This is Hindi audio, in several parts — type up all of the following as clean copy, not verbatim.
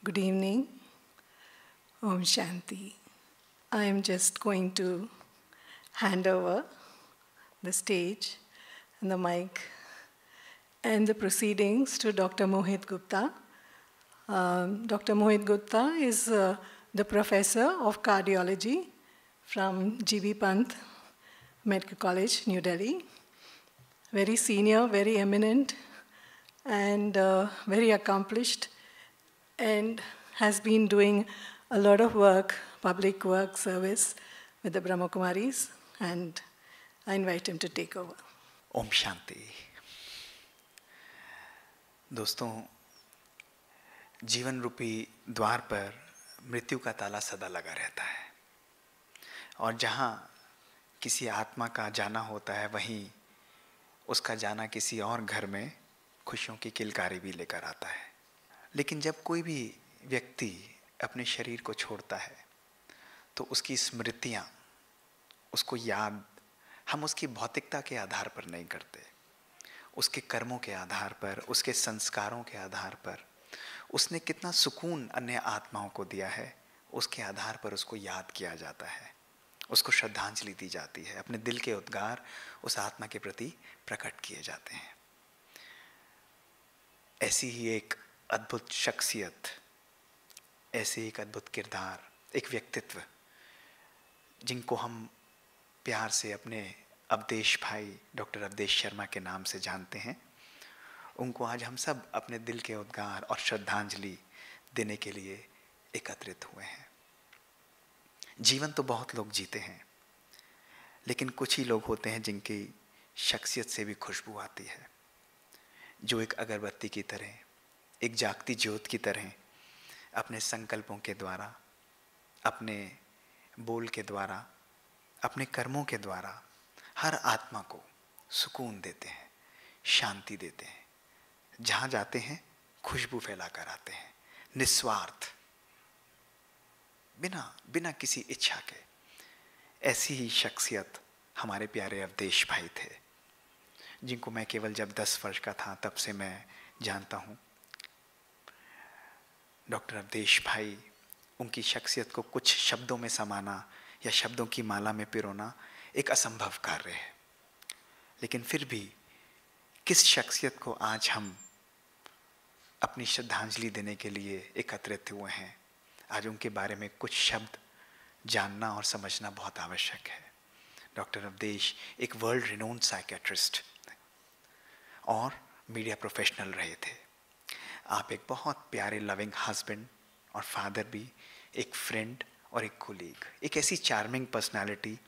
Good evening. Om Shanti. I am just going to hand over the stage and the mic and the proceedings to Dr. Mohit Gupta. Dr. Mohit Gupta is the professor of cardiology from G.B. Pant Medical College, New Delhi. Very senior, very eminent, and very accomplished, and has been doing a lot of work, public work service with the Brahma Kumaris, and I invite him to take over. Om Shanti. दोस्तों, जीवन रूपी द्वार पर मृत्यु का ताला सदा लगा रहता है, और जहाँ किसी आत्मा का जाना होता है वहीं उसका जाना किसी और घर में खुशियों की किलकारी भी लेकर आता है। लेकिन जब कोई भी व्यक्ति अपने शरीर को छोड़ता है तो उसकी स्मृतियाँ, उसको याद हम उसकी भौतिकता के आधार पर नहीं करते, उसके कर्मों के आधार पर, उसके संस्कारों के आधार पर, उसने कितना सुकून अन्य आत्माओं को दिया है, उसके आधार पर उसको याद किया जाता है, उसको श्रद्धांजलि दी जाती है, अपने दिल के उद्गार उस आत्मा के प्रति प्रकट किए जाते हैं। ऐसी ही एक अद्भुत शख्सियत, ऐसे एक अद्भुत किरदार, एक व्यक्तित्व जिनको हम प्यार से अपने अवधेश भाई डॉक्टर अवधेश शर्मा के नाम से जानते हैं, उनको आज हम सब अपने दिल के उद्गार और श्रद्धांजलि देने के लिए एकत्रित हुए हैं। जीवन तो बहुत लोग जीते हैं, लेकिन कुछ ही लोग होते हैं जिनकी शख्सियत से भी खुशबू आती है, जो एक अगरबत्ती की तरह, एक जागती ज्योत की तरह अपने संकल्पों के द्वारा, अपने बोल के द्वारा, अपने कर्मों के द्वारा हर आत्मा को सुकून देते हैं, शांति देते हैं। जहाँ जाते हैं खुशबू फैला कर आते हैं, निस्वार्थ, बिना किसी इच्छा के। ऐसी ही शख्सियत हमारे प्यारे अवधेश भाई थे, जिनको मैं केवल जब 10 वर्ष का था तब से मैं जानता हूँ। डॉक्टर अवधेश भाई, उनकी शख्सियत को कुछ शब्दों में समाना या शब्दों की माला में पिरोना एक असंभव कार्य है, लेकिन फिर भी किस शख्सियत को आज हम अपनी श्रद्धांजलि देने के लिए एकत्रित हुए हैं, आज उनके बारे में कुछ शब्द जानना और समझना बहुत आवश्यक है। डॉक्टर अवधेश एक वर्ल्ड रिनोन्ड साइकियाट्रिस्ट और मीडिया प्रोफेशनल रहे थे। आप एक बहुत प्यारे लविंग हस्बैंड और फादर भी, एक फ्रेंड और एक कोलीग, एक ऐसी चार्मिंग पर्सनालिटी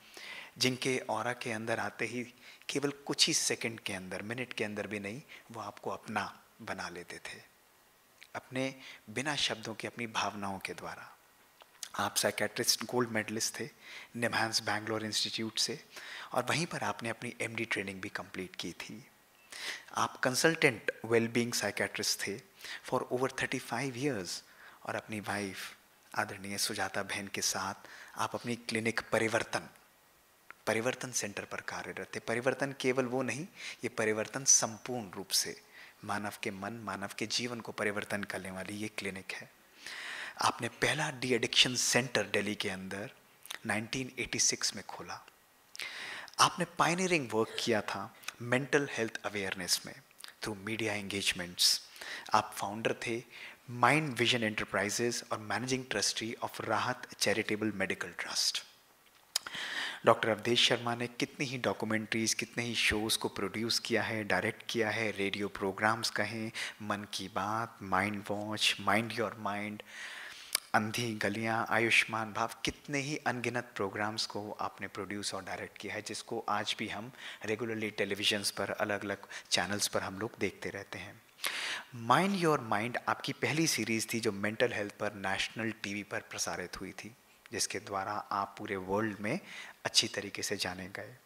जिनके ऑरा के अंदर आते ही केवल कुछ ही सेकंड के अंदर, मिनट के अंदर भी नहीं, वो आपको अपना बना लेते थे, अपने बिना शब्दों के, अपनी भावनाओं के द्वारा। आप साइकियाट्रिस्ट गोल्ड मेडलिस्ट थे निमहांस बैंगलोर इंस्टीट्यूट से, और वहीं पर आपने अपनी एमडी ट्रेनिंग भी कंप्लीट की थी। आप कंसल्टेंट वेलबींग साइकियाट्रिस्ट थे फॉर ओवर 35 ईयर्स, और अपनी वाइफ आदरणीय सुजाता बहन के साथ आप अपनी क्लिनिक परिवर्तन सेंटर पर कार्यरत थे। परिवर्तन केवल वो नहीं, ये परिवर्तन संपूर्ण रूप से मानव के मन, मानव के जीवन को परिवर्तन करने वाली ये क्लिनिक है। आपने पहला डी एडिक्शन सेंटर दिल्ली के अंदर 1986 में खोला। आपने पायनियरिंग वर्क किया था मेंटल हेल्थ अवेयरनेस में थ्रू मीडिया एंगेजमेंट्स। आप फाउंडर थे माइंड विजन एंटरप्राइजेस और managing trustee of Rahat charitable medical trust. Doctor Avdhesh Sharma ने कितनी ही डॉक्यूमेंट्रीज, कितने ही शोज़ को प्रोड्यूस किया है, डायरेक्ट किया है, रेडियो प्रोग्राम्स कहें, मन की बात, mind watch, mind your mind, अंधी गलियां, आयुष्मान भाव, कितने ही अनगिनत प्रोग्राम्स को आपने प्रोड्यूस और डायरेक्ट किया है, जिसको आज भी हम रेगुलरली टेलीविजन्स पर, अलग अलग चैनल्स पर हम लोग देखते रहते हैं। माइंड योर माइंड आपकी पहली सीरीज़ थी जो मेंटल हेल्थ पर नेशनल टीवी पर प्रसारित हुई थी, जिसके द्वारा आप पूरे वर्ल्ड में अच्छी तरीके से जाने गए।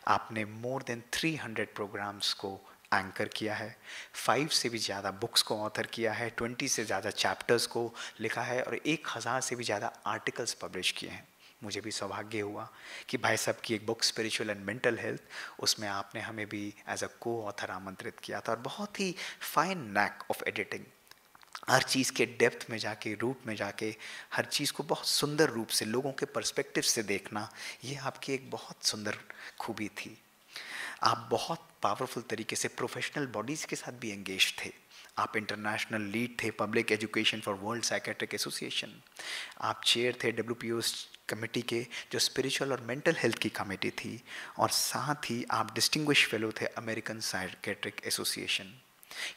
आपने मोर देन 300 प्रोग्राम्स को एंकर किया है, 5 से भी ज़्यादा बुक्स को ऑथर किया है, 20 से ज़्यादा चैप्टर्स को लिखा है, और 1000 से भी ज़्यादा आर्टिकल्स पब्लिश किए हैं। मुझे भी सौभाग्य हुआ कि भाई साहब की एक book spiritual and mental health, उसमें आपने हमें भी एज अ को ऑथर आमंत्रित किया था, और बहुत ही फाइन नैक ऑफ एडिटिंग, हर चीज़ के डेप्थ में जाके, रूट में जाके, हर चीज़ को बहुत सुंदर रूप से लोगों के पर्सपेक्टिव से देखना, ये आपकी एक बहुत सुंदर खूबी थी। आप बहुत पावरफुल तरीके से प्रोफेशनल बॉडीज़ के साथ भी एंगेज थे। आप इंटरनेशनल लीड थे public education for world psychiatric association. आप चेयर थे WPO कमेटी के, जो स्पिरिचुअल और मेंटल हेल्थ की कमेटी थी, और साथ ही आप डिस्टिंग्विश फेलो थे अमेरिकन साइकेट्रिक एसोसिएशन।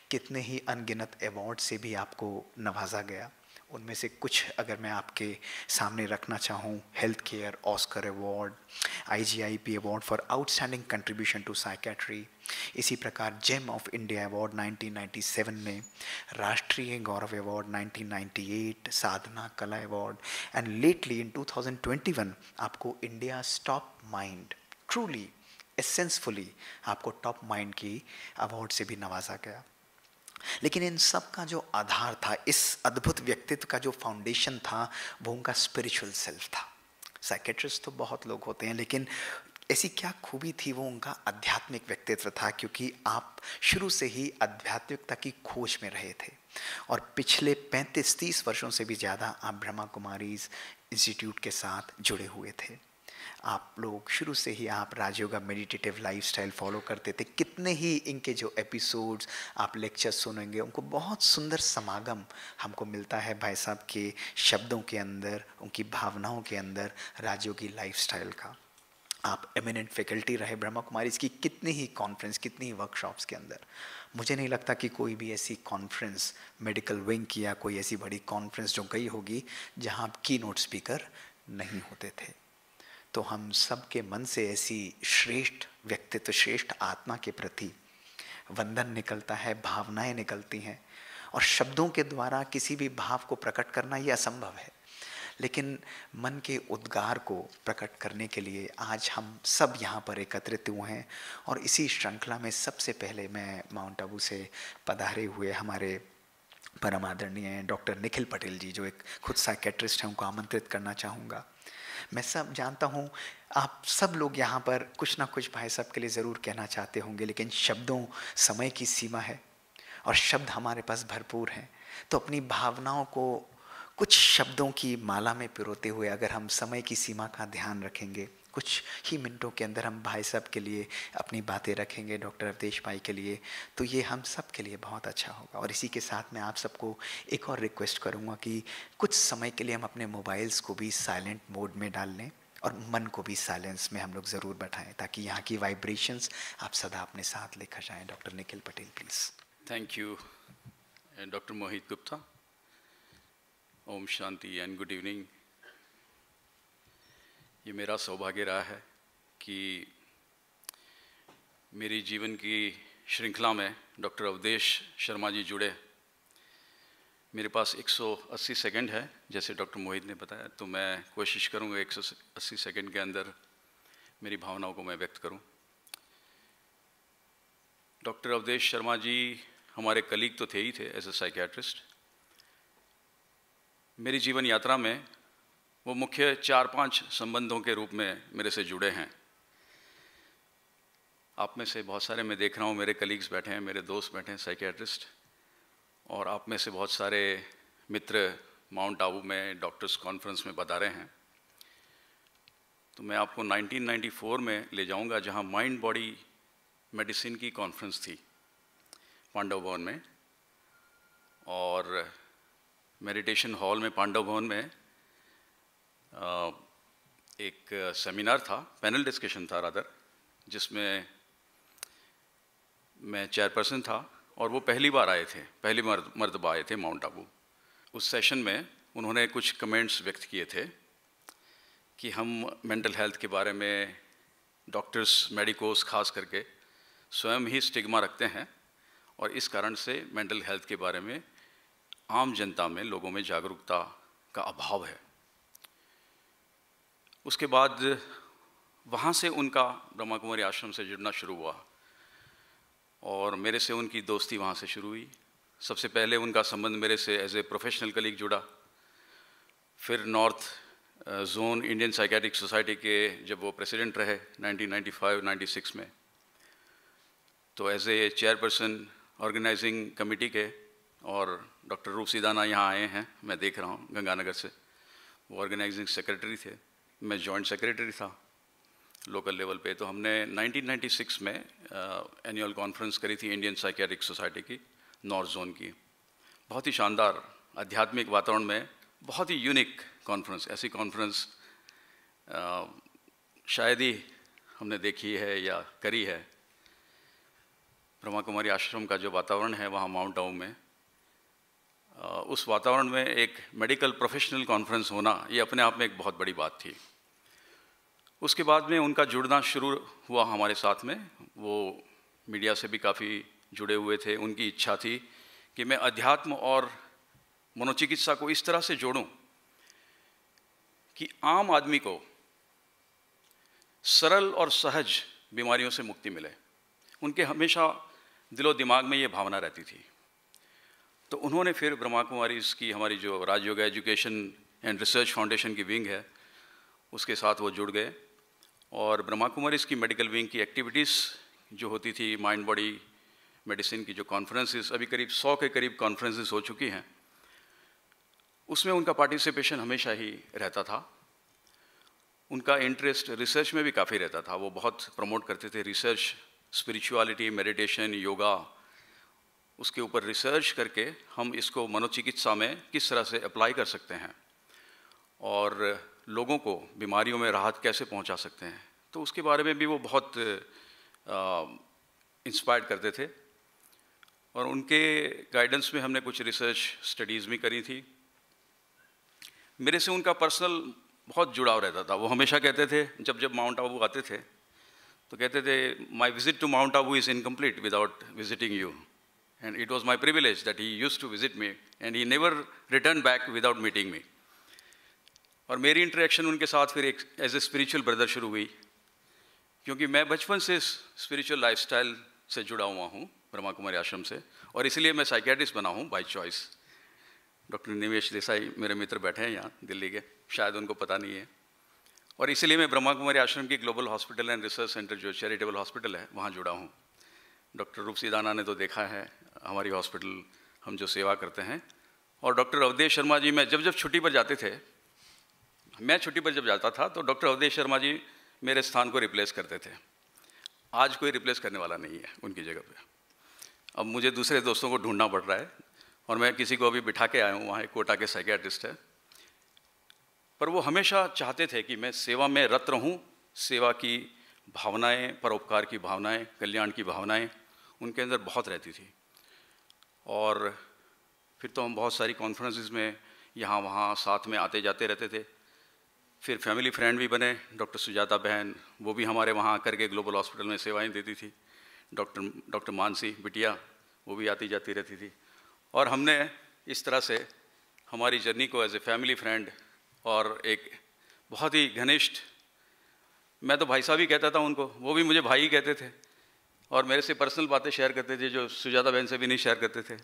कितने ही अनगिनत अवार्ड से भी आपको नवाजा गया। उनमें से कुछ अगर मैं आपके सामने रखना चाहूँ, health care Oscar award, IGIP award for outstanding contribution to psychiatry, इसी प्रकार जेम ऑफ इंडिया अवार्ड 1997 में, राष्ट्रीय गौरव अवार्ड 1998, साधना कला अवार्ड, एंड लेटली इन 2021 आपको इंडिया टॉप माइंड, ट्रूली एसेंसफुली आपको टॉप माइंड की अवार्ड से भी नवाजा गया। लेकिन इन सब का जो आधार था, इस अद्भुत व्यक्तित्व का जो फाउंडेशन था, वो उनका स्पिरिचुअल सेल्फ था। साइकेट्रिस्ट तो बहुत लोग होते हैं, लेकिन ऐसी क्या खूबी थी, वो उनका आध्यात्मिक व्यक्तित्व था, क्योंकि आप शुरू से ही आध्यात्मिकता की खोज में रहे थे और पिछले 35-30 वर्षों से भी ज़्यादा आप ब्रह्मा कुमारीज इंस्टीट्यूट के साथ जुड़े हुए थे। आप लोग शुरू से ही आप राजयोगा मेडिटेटिव लाइफस्टाइल फॉलो करते थे। कितने ही इनके जो एपिसोड्स आप लेक्चर सुनेंगे, उनको बहुत सुंदर समागम हमको मिलता है भाई साहब के शब्दों के अंदर, उनकी भावनाओं के अंदर, राजयोगी लाइफस्टाइल का। आप एमिनेंट फैकल्टी रहे ब्रह्मा कुमारीज की कितनी ही कॉन्फ्रेंस, कितनी ही वर्कशॉप्स के अंदर। मुझे नहीं लगता कि कोई भी ऐसी कॉन्फ्रेंस मेडिकल विंग की या कोई ऐसी बड़ी कॉन्फ्रेंस जो गई होगी जहां आप की नोट स्पीकर नहीं होते थे। तो हम सब के मन से ऐसी श्रेष्ठ व्यक्तित्व, श्रेष्ठ आत्मा के प्रति वंदन निकलता है, भावनाएं निकलती हैं, और शब्दों के द्वारा किसी भी भाव को प्रकट करना ये असंभव है। लेकिन मन के उद्गार को प्रकट करने के लिए आज हम सब यहाँ पर एकत्रित हुए हैं। और इसी श्रृंखला में सबसे पहले मैं माउंट आबू से पधारे हुए हमारे परम आदरणीय डॉक्टर निखिल पटेल जी, जो एक खुद साइकेट्रिस्ट हैं, उनको आमंत्रित करना चाहूँगा। मैं सब जानता हूँ आप सब लोग यहाँ पर कुछ ना कुछ भाई साहब के लिए ज़रूर कहना चाहते होंगे, लेकिन शब्दों, समय की सीमा है और शब्द हमारे पास भरपूर हैं। तो अपनी भावनाओं को कुछ शब्दों की माला में पिरोते हुए अगर हम समय की सीमा का ध्यान रखेंगे, कुछ ही मिनटों के अंदर हम भाई साहब के लिए अपनी बातें रखेंगे, डॉक्टर अवधेश भाई के लिए, तो ये हम सब के लिए बहुत अच्छा होगा। और इसी के साथ मैं आप सबको एक और रिक्वेस्ट करूँगा कि कुछ समय के लिए हम अपने मोबाइल्स को भी साइलेंट मोड में डाल लें और मन को भी साइलेंस में हम लोग ज़रूर बैठाएं, ताकि यहाँ की वाइब्रेशंस आप सदा अपने साथ लेकर जाएं। Doctor Nikhil Patel please. Thank you doctor Mohit Gupta. Om Shanti and good evening. ये मेरा सौभाग्य रहा है कि मेरी जीवन की श्रृंखला में डॉक्टर अवधेश शर्मा जी जुड़े। मेरे पास 180 सेकंड है, जैसे डॉक्टर मोहित ने बताया, तो मैं कोशिश करूंगा 180 सेकंड के अंदर मेरी भावनाओं को मैं व्यक्त करूं। डॉक्टर अवधेश शर्मा जी हमारे कलीग तो थे ही थे एज ए साइकियाट्रिस्ट। मेरी जीवन यात्रा में वो मुख्य 4-5 संबंधों के रूप में मेरे से जुड़े हैं। आप में से बहुत सारे मैं देख रहा हूँ, मेरे कलीग्स बैठे हैं, मेरे दोस्त बैठे हैं साइकियाट्रिस्ट, और आप में से बहुत सारे मित्र माउंट आबू में डॉक्टर्स कॉन्फ्रेंस में बता रहे हैं। तो मैं आपको 1994 में ले जाऊंगा, जहां माइंड बॉडी मेडिसिन की कॉन्फ्रेंस थी पांडव भवन में, और मेडिटेशन हॉल में पांडव भवन में एक सेमिनार था, पैनल डिस्कशन था रादर, जिसमें मैं चेयरपर्सन था, और वो पहली बार आए थे, पहली मर्तबा आए थे माउंट आबू। उस सेशन में उन्होंने कुछ कमेंट्स व्यक्त किए थे कि हम मेंटल हेल्थ के बारे में डॉक्टर्स, मेडिकोस खास करके स्वयं ही स्टिग्मा रखते हैं, और इस कारण से मेंटल हेल्थ के बारे में आम जनता में, लोगों में जागरूकता का अभाव है। उसके बाद वहाँ से उनका ब्रह्मा कुमारी आश्रम से जुड़ना शुरू हुआ, और मेरे से उनकी दोस्ती वहाँ से शुरू हुई। सबसे पहले उनका संबंध मेरे से एज ए प्रोफेशनल कलीग जुड़ा, फिर north zone Indian psychiatric society के जब वो प्रेसिडेंट रहे 1995-96 में, तो as a chairperson organising committee के और डॉक्टर रूप सिदाना यहाँ आए हैं, मैं देख रहा हूँ गंगानगर से। वो ऑर्गेनाइजिंग सेक्रेटरी थे, मैं जॉइंट सेक्रेटरी था लोकल लेवल पे। तो हमने 1996 में एनुअल कॉन्फ्रेंस करी थी इंडियन साइकियाट्रिक सोसाइटी की, नॉर्थ जोन की। बहुत ही शानदार आध्यात्मिक वातावरण में बहुत ही यूनिक कॉन्फ्रेंस। ऐसी कॉन्फ्रेंस शायद ही हमने देखी है या करी है। ब्रह्मा कुमारी आश्रम का जो वातावरण है वहाँ माउंट आबू में, उस वातावरण में एक मेडिकल प्रोफेशनल कॉन्फ्रेंस होना ये अपने आप में एक बहुत बड़ी बात थी। उसके बाद में उनका जुड़ना शुरू हुआ हमारे साथ में। वो मीडिया से भी काफ़ी जुड़े हुए थे। उनकी इच्छा थी कि मैं अध्यात्म और मनोचिकित्सा को इस तरह से जोड़ूं कि आम आदमी को सरल और सहज बीमारियों से मुक्ति मिले। उनके हमेशा दिलो दिमाग में ये भावना रहती थी। तो उन्होंने फिर ब्रह्मा कुमारीज़ की, हमारी जो राजयोग एजुकेशन एंड रिसर्च फाउंडेशन की विंग है, उसके साथ वो जुड़ गए। और ब्रह्मा कुमारीज़ की मेडिकल विंग की एक्टिविटीज़ जो होती थी, माइंड बॉडी मेडिसिन की जो कॉन्फ्रेंसेस, अभी करीब 100 के करीब कॉन्फ्रेंसेस हो चुकी हैं, उसमें उनका पार्टिसिपेशन हमेशा ही रहता था। उनका इंटरेस्ट रिसर्च में भी काफ़ी रहता था। वो बहुत प्रमोट करते थे रिसर्च, स्पिरिचुअलिटी, मेडिटेशन, योगा, उसके ऊपर रिसर्च करके हम इसको मनोचिकित्सा में किस तरह से अप्लाई कर सकते हैं और लोगों को बीमारियों में राहत कैसे पहुंचा सकते हैं। तो उसके बारे में भी वो बहुत इंस्पायर्ड करते थे। और उनके गाइडेंस में हमने कुछ रिसर्च स्टडीज़ भी करी थी। मेरे से उनका पर्सनल बहुत जुड़ाव रहता था। वो हमेशा कहते थे, जब जब माउंट आबू आते थे तो कहते थे, my visit to Mount Abu is incomplete without visiting you, and it was my privilege that he used to visit me and he never return back without meeting me. और मेरी इंटरेक्शन उनके साथ फिर एक एज ए स्पिरिचुअल ब्रदर शुरू हुई, क्योंकि मैं बचपन से स्पिरिचुअल लाइफस्टाइल से जुड़ा हुआ हूँ ब्रह्मा कुमारी आश्रम से, और इसलिए मैं साइकियाट्रिस्ट बना हूँ बाय चॉइस। डॉक्टर निमेश देसाई मेरे मित्र बैठे हैं यहाँ दिल्ली के, शायद उनको पता नहीं है। और इसीलिए मैं ब्रह्मा कुमारी आश्रम की global hospital and research centre, जो चैरिटेबल हॉस्पिटल है, वहाँ जुड़ा हूँ। डॉक्टर रूप सिदाना ने तो देखा है हमारी हॉस्पिटल, हम जो सेवा करते हैं। और डॉक्टर अवधेश शर्मा जी, मैं जब छुट्टी पर जाते थे, मैं छुट्टी पर जब जाता था तो डॉक्टर अवधेश शर्मा जी मेरे स्थान को रिप्लेस करते थे। आज कोई रिप्लेस करने वाला नहीं है उनकी जगह पे। अब मुझे दूसरे दोस्तों को ढूंढना पड़ रहा है, और मैं किसी को अभी बिठा के आया हूँ, वहाँ एक कोटा के साइकियाट्रिस्ट है। पर वो हमेशा चाहते थे कि मैं सेवा में रत रहूँ। सेवा की भावनाएं, परोपकार की भावनाएं, कल्याण की भावनाएं उनके अंदर बहुत रहती थी। और फिर तो हम बहुत सारी कॉन्फ्रेंसेस में यहाँ वहाँ साथ में आते जाते रहते थे। फिर फैमिली फ्रेंड भी बने। डॉक्टर सुजाता बहन, वो भी हमारे वहाँ आकर के ग्लोबल हॉस्पिटल में सेवाएं देती थी। डॉक्टर मानसी बिटिया, वो भी आती जाती रहती थी। और हमने इस तरह से हमारी जर्नी को एज ए फैमिली फ्रेंड और एक बहुत ही घनिष्ठ, मैं तो भाई साहब ही कहता था उनको, वो भी मुझे भाई ही कहते थे, और मेरे से पर्सनल बातें शेयर करते थे जो सुजाता बहन से भी नहीं शेयर करते थे।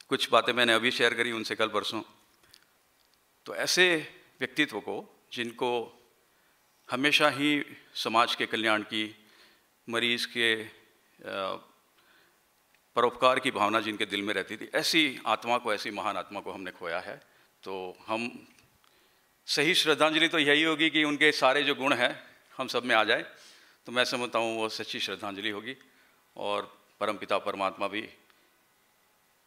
कुछ बातें मैंने अभी शेयर करी उनसे कल परसों। तो ऐसे व्यक्तित्व को, जिनको हमेशा ही समाज के कल्याण की, मरीज़ के परोपकार की भावना जिनके दिल में रहती थी, ऐसी आत्मा को, ऐसी महान आत्मा को हमने खोया है। तो हम सही श्रद्धांजलि तो यही होगी कि उनके सारे जो गुण हैं हम सब में आ जाए। तो मैं समझता हूँ वो सच्ची श्रद्धांजलि होगी। और परमपिता परमात्मा भी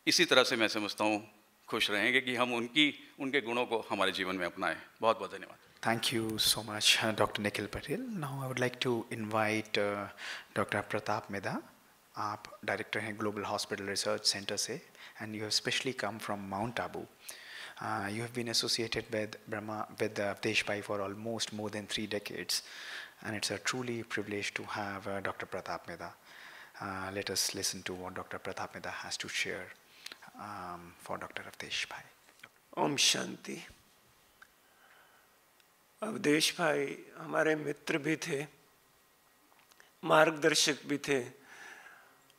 इसी तरह से, मैं समझता हूँ, खुश रहेंगे कि हम उनके गुणों को हमारे जीवन में अपनाएं। बहुत बहुत धन्यवाद। Thank you so much, Dr. Nikhil Patel. Now I would like to invite Dr. Pratap Mehta. आप डायरेक्टर हैं ग्लोबल हॉस्पिटल रिसर्च सेंटर से, and you have specially come from Mount Abu. You have been associated with Avdesh Bhai for almost more than 3 decades, and it's a truly privilege to have Dr. Pratap Mehta. Let us listen to what Dr. Pratap Mehta has to share for Dr. Avdesh Bhai. Om Shanti. Awadhesh भाई हमारे मित्र भी थे, मार्गदर्शक भी थे,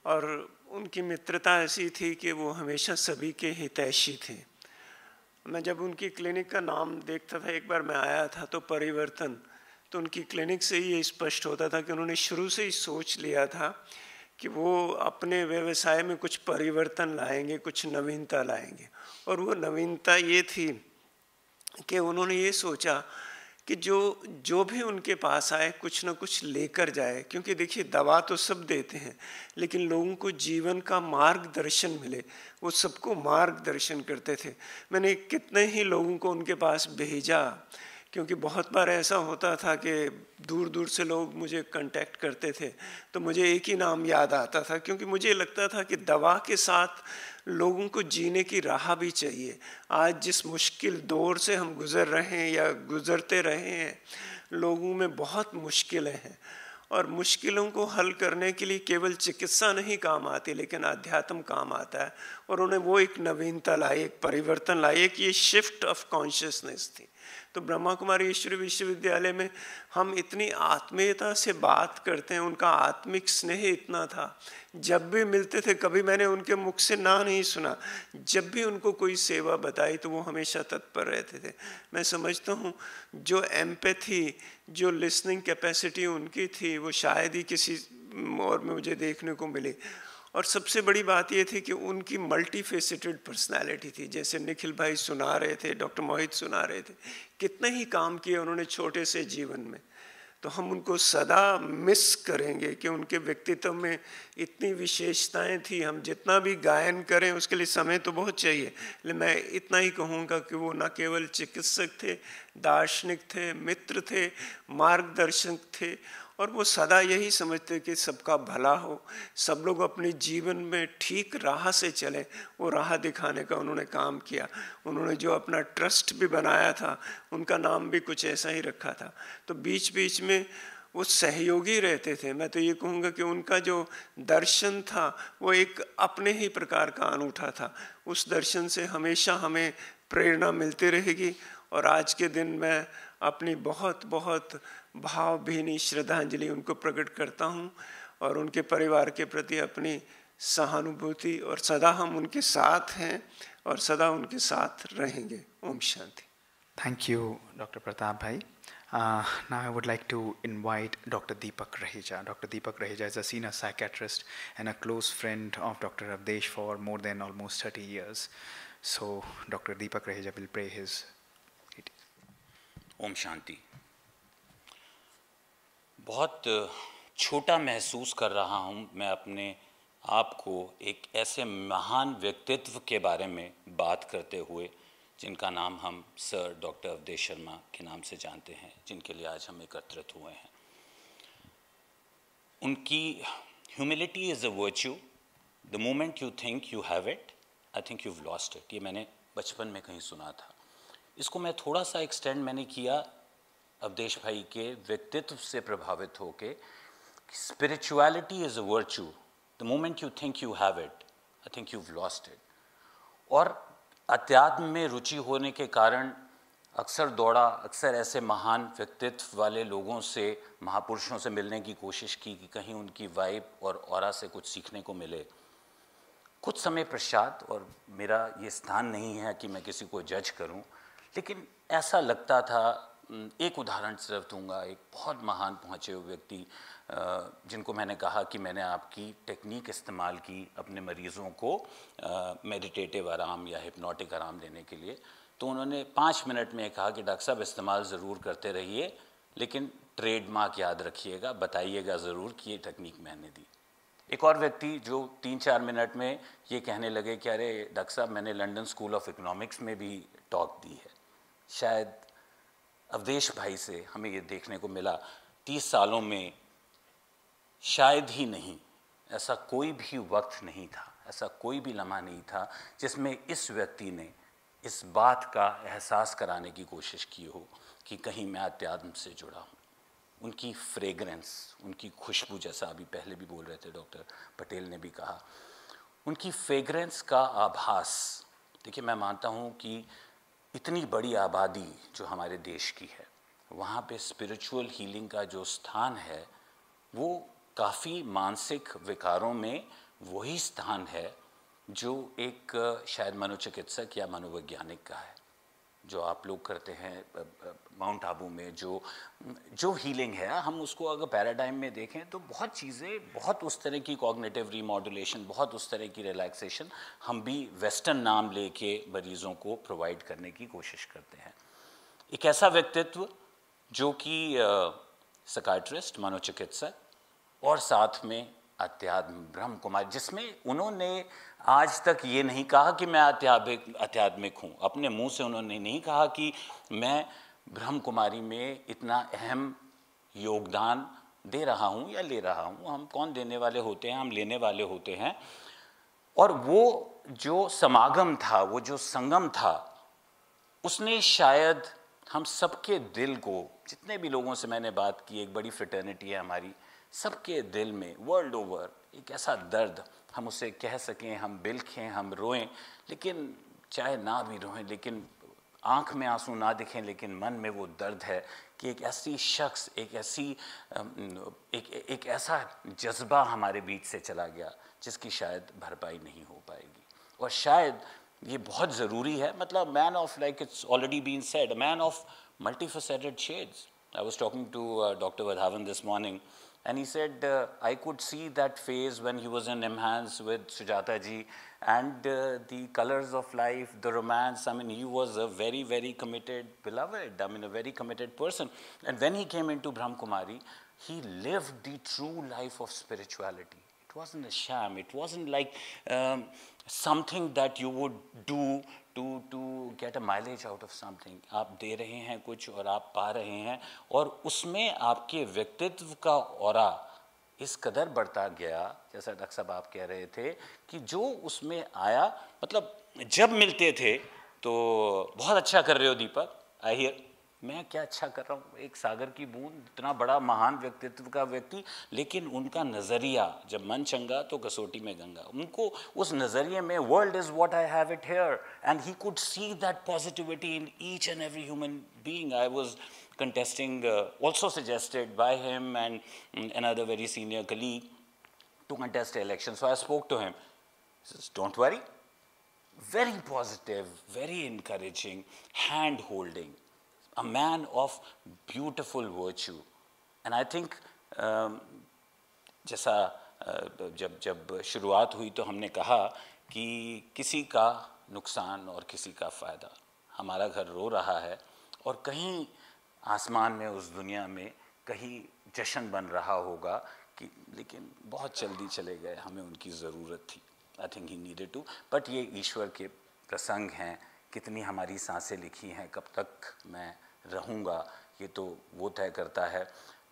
और उनकी मित्रता ऐसी थी कि वो हमेशा सभी के हितैषी थे। मैं जब उनकी क्लिनिक का नाम देखता था, एक बार मैं आया था तो परिवर्तन, तो उनकी क्लिनिक से ही ये स्पष्ट होता था कि उन्होंने शुरू से ही सोच लिया था कि वो अपने व्यवसाय में कुछ परिवर्तन लाएंगे, कुछ नवीनता लाएंगे। और वो नवीनता ये थी कि उन्होंने ये सोचा कि जो भी उनके पास आए कुछ ना कुछ लेकर जाए, क्योंकि देखिए दवा तो सब देते हैं, लेकिन लोगों को जीवन का मार्गदर्शन मिले, वो सबको मार्गदर्शन करते थे। मैंने कितने ही लोगों को उनके पास भेजा, क्योंकि बहुत बार ऐसा होता था कि दूर दूर से लोग मुझे कांटेक्ट करते थे, तो मुझे एक ही नाम याद आता था, क्योंकि मुझे लगता था कि दवा के साथ लोगों को जीने की राह भी चाहिए। आज जिस मुश्किल दौर से हम गुज़र रहे हैं या गुज़रते रहे हैं, लोगों में बहुत मुश्किलें हैं, और मुश्किलों को हल करने के लिए केवल चिकित्सा नहीं काम आती, लेकिन अध्यात्म काम आता है। और उन्हें वो एक नवीनता लाई, एक परिवर्तन लाई, एक ये शिफ्ट ऑफ कॉन्शियसनेस थी। तो ब्रह्मा कुमारी ईश्वरी विश्वविद्यालय में हम इतनी आत्मीयता से बात करते हैं, उनका आत्मिक स्नेह इतना था, जब भी मिलते थे कभी मैंने उनके मुख से ना नहीं सुना। जब भी उनको कोई सेवा बताई तो वो हमेशा तत्पर रहते थे। मैं समझता हूँ जो एम्पैथी, जो लिसनिंग कैपेसिटी उनकी थी, वो शायद ही किसी और में मुझे देखने को मिली। और सबसे बड़ी बात ये थी कि उनकी मल्टी फेसेटेड पर्सनैलिटी थी। जैसे निखिल भाई सुना रहे थे, डॉक्टर मोहित सुना रहे थे, कितने ही काम किए उन्होंने छोटे से जीवन में। तो हम उनको सदा मिस करेंगे कि उनके व्यक्तित्व में इतनी विशेषताएं थी। हम जितना भी गायन करें उसके लिए समय तो बहुत चाहिए, लेकिन मैं इतना ही कहूँगा कि वो न केवल चिकित्सक थे, दार्शनिक थे, मित्र थे, मार्गदर्शक थे, और वो सदा यही समझते कि सबका भला हो, सब लोग अपने जीवन में ठीक राह से चलें। वो राह दिखाने का उन्होंने काम किया। उन्होंने जो अपना ट्रस्ट भी बनाया था, उनका नाम भी कुछ ऐसा ही रखा था। तो बीच बीच में वो सहयोगी रहते थे। मैं तो ये कहूँगा कि उनका जो दर्शन था वो एक अपने ही प्रकार का अनूठा था। उस दर्शन से हमेशा हमें प्रेरणा मिलती रहेगी। और आज के दिन मैं अपनी बहुत बहुत भावभीनी श्रद्धांजलि उनको प्रकट करता हूँ, और उनके परिवार के प्रति अपनी सहानुभूति, और सदा हम उनके साथ हैं और सदा उनके साथ रहेंगे। Om Shanti. Thank you, Dr. Pratap Bhai. Now I would like to invite Dr. Deepak Raheja. Dr. Deepak Raheja is a senior psychiatrist and a close friend of Dr. Avdesh for more than almost 30 years. So Dr. Deepak Raheja will pray his. Om Shanti. बहुत छोटा महसूस कर रहा हूँ मैं अपने आप को एक ऐसे महान व्यक्तित्व के बारे में बात करते हुए, जिनका नाम हम सर डॉक्टर अवधेश शर्मा के नाम से जानते हैं, जिनके लिए आज हम एकत्रित हुए हैं। उनकी humility is a virtue. The moment you think you have it, I think you've lost it. ये मैंने बचपन में कहीं सुना था। इसको मैं थोड़ा सा एक्सटेंड मैंने किया अवधेश भाई के व्यक्तित्व से प्रभावित होके। Spirituality is a virtue. The moment you think you have it, I think you've lost it. और अध्यात्म में रुचि होने के कारण अक्सर ऐसे महान व्यक्तित्व वाले लोगों से, महापुरुषों से मिलने की कोशिश की कि कहीं उनकी वाइब और ऑरा से कुछ सीखने को मिले। कुछ समय पश्चात, और मेरा ये स्थान नहीं है कि मैं किसी को जज करूं, लेकिन ऐसा लगता था। एक उदाहरण सिर्फ दूंगा। एक बहुत महान पहुँचे हुए व्यक्ति, जिनको मैंने कहा कि मैंने आपकी टेक्निक इस्तेमाल की अपने मरीज़ों को मेडिटेटिव आराम या हिप्नोटिक आराम देने के लिए, तो उन्होंने 5 मिनट में कहा कि डॉक्टर साहब इस्तेमाल ज़रूर करते रहिए, लेकिन ट्रेडमार्क याद रखिएगा, बताइएगा ज़रूर कि ये टेक्निक मैंने दी। एक और व्यक्ति जो 3-4 मिनट में ये कहने लगे कि अरे डॉक्टर साहब मैंने लंदन स्कूल ऑफ इकोनॉमिक्स में भी टॉक दी है। शायद अवधेश भाई से हमें ये देखने को मिला 30 सालों में शायद ही नहीं, ऐसा कोई भी वक्त नहीं था, ऐसा कोई भी लम्हा नहीं था जिसमें इस व्यक्ति ने इस बात का एहसास कराने की कोशिश की हो कि कहीं मैं अध्यात्म से जुड़ा हूँ। उनकी फ्रेग्रेंस, उनकी खुशबू, जैसा अभी पहले भी बोल रहे थे डॉक्टर पटेल ने भी कहा, उनकी फ्रेग्रेंस का आभास। देखिए, मैं मानता हूँ कि इतनी बड़ी आबादी जो हमारे देश की है, वहाँ पे स्पिरिचुअल हीलिंग का जो स्थान है वो काफ़ी मानसिक विकारों में वही स्थान है जो एक शायद मनोचिकित्सक या मनोवैज्ञानिक का है। जो आप लोग करते हैं माउंट आबू में, जो हीलिंग है, हम उसको अगर पैराडाइम में देखें तो बहुत चीज़ें, बहुत उस तरह की कॉग्निटिव रीमॉड्यूलेशन, बहुत उस तरह की रिलैक्सेशन हम भी वेस्टर्न नाम लेके मरीज़ों को प्रोवाइड करने की कोशिश करते हैं। एक ऐसा व्यक्तित्व जो कि साइकियाट्रिस्ट, मनोचिकित्सक और साथ में अध्यात्म ब्रह्म कुमारी, जिसमें उन्होंने आज तक ये नहीं कहा कि मैं आध्यात्मिक हूँ, अपने मुंह से उन्होंने नहीं कहा कि मैं ब्रह्म कुमारी में इतना अहम योगदान दे रहा हूँ या ले रहा हूँ। हम कौन देने वाले होते हैं, हम लेने वाले होते हैं। और वो जो समागम था, वो जो संगम था, उसने शायद हम सबके दिल को, जितने भी लोगों से मैंने बात की, एक बड़ी फ्रेटर्निटी है हमारी, सबके दिल में वर्ल्ड ओवर एक ऐसा दर्द, हम उसे कह सकें, हम बिलखें, हम रोएं, लेकिन चाहे ना भी रोएं, लेकिन आँख में आंसू ना दिखें, लेकिन मन में वो दर्द है कि एक ऐसी शख्स, एक ऐसा जज्बा हमारे बीच से चला गया जिसकी शायद भरपाई नहीं हो पाएगी। और शायद ये बहुत ज़रूरी है, मतलब man of, like it's already been said, man of multifaceted shades. I was talking to Dr. Vadhavan this morning, and he said, I could see that phase when he was in Imhans with Sujata ji, and the colors of life, the romance. I mean, he was a very, very committed beloved, I mean, a very committed person. And when he came into Brahm Kumari, he lived the true life of spirituality. It wasn't a sham. It wasn't like something that you would do to get a mileage out of something. आप दे रहे हैं कुछ और आप पा रहे हैं, और उसमें आपके व्यक्तित्व का ऑरा इस कदर बढ़ता गया, जैसा डॉक्टर साहब आप कह रहे थे, कि जो उसमें आया, मतलब जब मिलते थे तो बहुत अच्छा कर रहे हो दीपक, आई हियर, मैं क्या अच्छा कर रहा हूँ, एक सागर की बूंद, इतना बड़ा महान व्यक्तित्व का व्यक्ति, लेकिन उनका नज़रिया, जब मन चंगा तो कसौटी में गंगा, उनको उस नज़रिए में world is what I have it here, and he could see that positivity in each and every human being. I was contesting, also suggested by him and another very senior colleague, to contest the election. So I spoke to him. He says, don't worry. Very positive, very encouraging, hand-holding. A man of beautiful virtue. And I think जैसा जब शुरुआत हुई तो हमने कहा कि किसी का नुकसान और किसी का फ़ायदा, हमारा घर रो रहा है और कहीं आसमान में, उस दुनिया में कहीं जश्न बन रहा होगा कि, लेकिन बहुत जल्दी चले गए, हमें उनकी ज़रूरत थी. I think he needed to. But ये ईश्वर के प्रसंग हैं, कितनी हमारी सांसें लिखी हैं, कब तक मैं रहूँगा, ये तो वो तय करता है.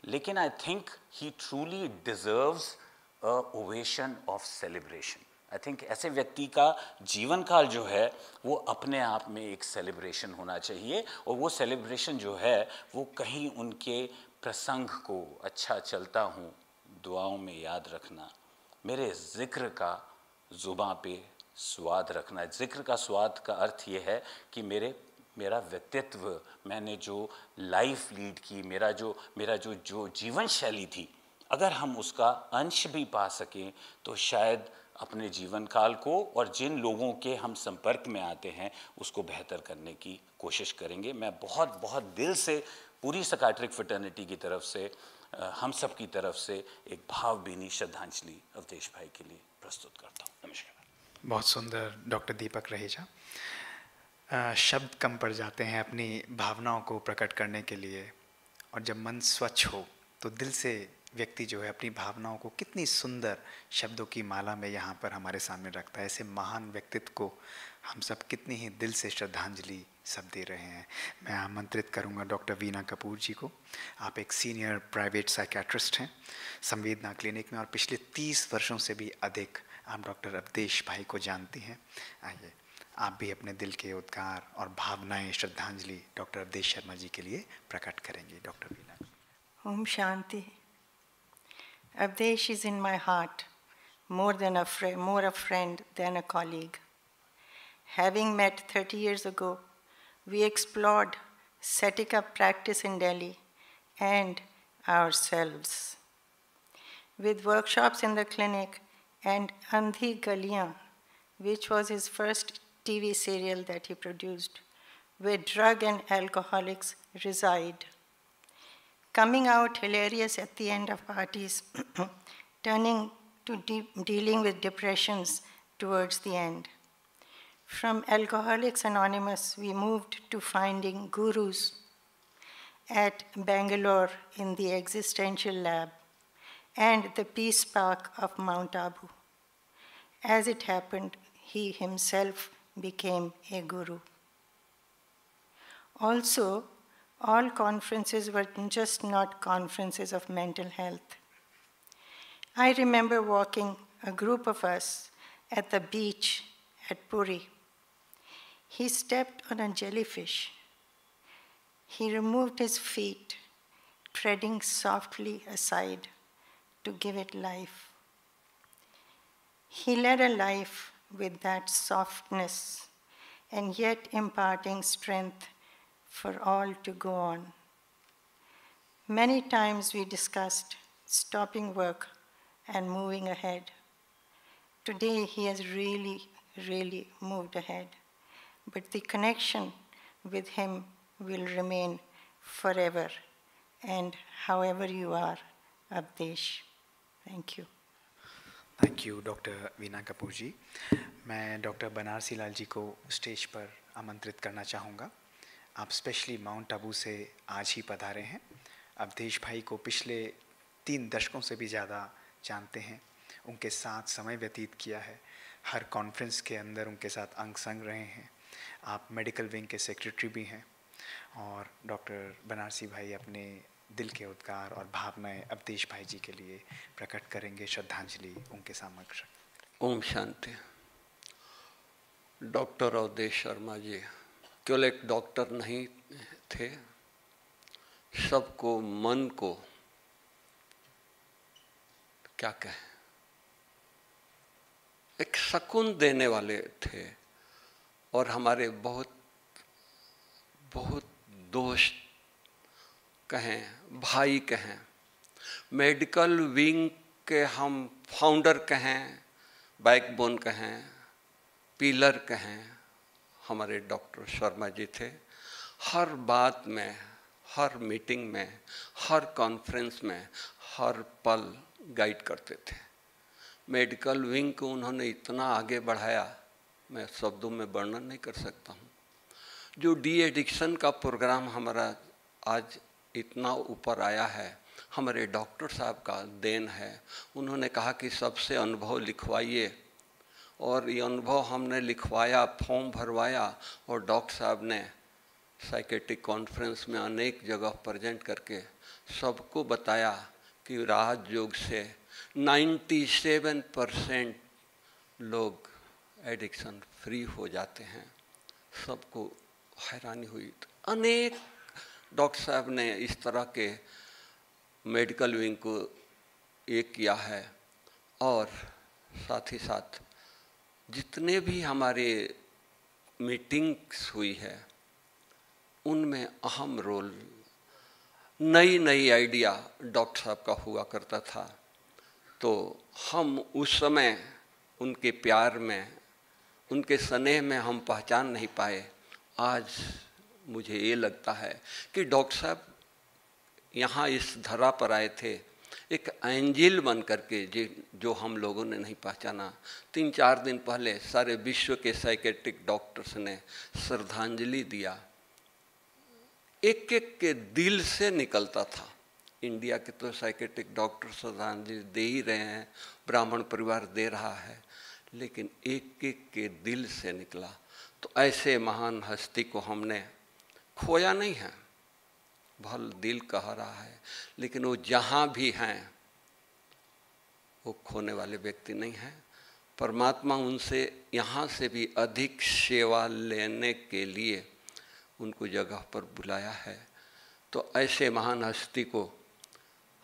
लेकिन आई think he truly deserves a ovation of celebration. I think ऐसे व्यक्ति का जीवन काल जो है वो अपने आप में एक सेलिब्रेशन होना चाहिए, और वो सेलिब्रेशन जो है वो कहीं उनके प्रसंग को, अच्छा चलता हूँ दुआओं में याद रखना, मेरे ज़िक्र का ज़ुबां पे स्वाद रखना. ज़िक्र का स्वाद का अर्थ ये है कि मेरा व्यक्तित्व, मैंने जो लाइफ लीड की, मेरा जो जीवन शैली थी, अगर हम उसका अंश भी पा सकें तो शायद अपने जीवन काल को और जिन लोगों के हम संपर्क में आते हैं उसको बेहतर करने की कोशिश करेंगे. मैं बहुत बहुत दिल से पूरी साइकियाट्रिक फ्रेटर्निटी की तरफ से, हम सब की तरफ से एक भावभीनी श्रद्धांजलि अवधेश भाई के लिए प्रस्तुत करता हूँ. नमस्कार. बहुत सुंदर डॉक्टर दीपक रहेजा. शब्द कम पड़ जाते हैं अपनी भावनाओं को प्रकट करने के लिए, और जब मन स्वच्छ हो तो दिल से व्यक्ति जो है अपनी भावनाओं को कितनी सुंदर शब्दों की माला में यहाँ पर हमारे सामने रखता है. ऐसे महान व्यक्तित्व को हम सब कितनी ही दिल से श्रद्धांजलि सब दे रहे हैं. मैं आमंत्रित करूँगा डॉक्टर वीना कपूर जी को. आप एक सीनियर प्राइवेट साइकियाट्रिस्ट हैं संवेदना क्लिनिक में, और पिछले 30 वर्षों से भी अधिक आप डॉक्टर अवधेश भाई को जानती हैं. आइए आप भी अपने दिल के उद्गार और भावनाएं, श्रद्धांजलि डॉक्टर अवधेश शर्मा जी के लिए प्रकट करेंगे. Doctor Veena. Om Shanti. Avdesh is in my heart, more a friend than a colleague. Having met 30 years ago, we explored setting up practice in Delhi and ourselves. With workshops in the clinic and Andhi Galiyan, which was his first TV serial that he produced, where drug and alcoholics reside. Coming out hilarious at the end of parties, turning to dealing with depressions towards the end. From Alcoholics Anonymous, we moved to finding gurus at Bangalore in the Existential Lab and the Peace Park of Mount Abu. As it happened, he himself became a guru. Also, all conferences were just not conferences of mental health. I remember walking, a group of us, at the beach at Puri. He stepped on a jellyfish. He removed his feet, treading softly aside to give it life. He led a life with that softness and yet imparting strength for all to go on. Many times we discussed stopping work and moving ahead. Today he has really moved ahead, but the connection with him will remain forever, and however you are, Avdesh. Thank you. Thank you doctor Veena Kapoor ji. मैं डॉक्टर बनारसी लाल जी को स्टेज पर आमंत्रित करना चाहूँगा। आप स्पेशली माउंट आबू से आज ही पधारे हैं। अवधेश भाई को पिछले 3 दशकों से भी ज़्यादा जानते हैं, उनके साथ समय व्यतीत किया है, हर कॉन्फ्रेंस के अंदर उनके साथ अंग संग रहे हैं। आप मेडिकल विंग के सेक्रेटरी भी हैं और डॉक्टर बनारसी भाई अपने दिल के उद्गार और भावनाएं अवधेश भाई जी के लिए प्रकट करेंगे, श्रद्धांजलि उनके समक्ष। ओम शांति। डॉक्टर अवधेश शर्मा जी केवल एक डॉक्टर नहीं थे, सबको मन को क्या कहें, एक सुकून देने वाले थे और हमारे बहुत दोस्त कहें, भाई कहें, मेडिकल विंग के हम फाउंडर कहें, बैकबोन कहें, पिलर कहें, हमारे डॉक्टर शर्मा जी थे। हर बात में, हर मीटिंग में, हर कॉन्फ्रेंस में, हर पल गाइड करते थे। मेडिकल विंग को उन्होंने इतना आगे बढ़ाया, मैं शब्दों में वर्णन नहीं कर सकता हूँ। जो डी एडिक्शन का प्रोग्राम हमारा आज इतना ऊपर आया है, हमारे डॉक्टर साहब का देन है। उन्होंने कहा कि सबसे अनुभव लिखवाइए और ये अनुभव हमने लिखवाया, फॉर्म भरवाया और डॉक्टर साहब ने साइकेट्रिक कॉन्फ्रेंस में अनेक जगह प्रेजेंट करके सबको बताया कि राजयोग से 97% लोग एडिक्शन फ्री हो जाते हैं। सबको हैरानी हुई। अनेक डॉक्टर साहब ने इस तरह के मेडिकल विंग को एक किया है और साथ ही साथ जितने भी हमारे मीटिंग्स हुई है उनमें अहम रोल, नई आइडिया डॉक्टर साहब का हुआ करता था। तो हम उस समय उनके प्यार में, उनके स्नेह में हम पहचान नहीं पाए। आज मुझे ये लगता है कि डॉक्टर साहब यहाँ इस धरा पर आए थे एक एंजिल बन करके, जो हम लोगों ने नहीं पहचाना। 3-4 दिन पहले सारे विश्व के साइकेट्रिक डॉक्टर्स ने श्रद्धांजलि दिया। एक के दिल से निकलता था। इंडिया के तो साइकेट्रिक डॉक्टर श्रद्धांजलि दे ही रहे हैं, ब्राह्मण परिवार दे रहा है, लेकिन एक के दिल से निकला। तो ऐसे महान हस्ती को हमने खोया नहीं है, भल दिल कह रहा है, लेकिन वो जहाँ भी हैं वो खोने वाले व्यक्ति नहीं हैं। परमात्मा उनसे यहाँ से भी अधिक सेवा लेने के लिए उनको जगह पर बुलाया है। तो ऐसे महान हस्ती को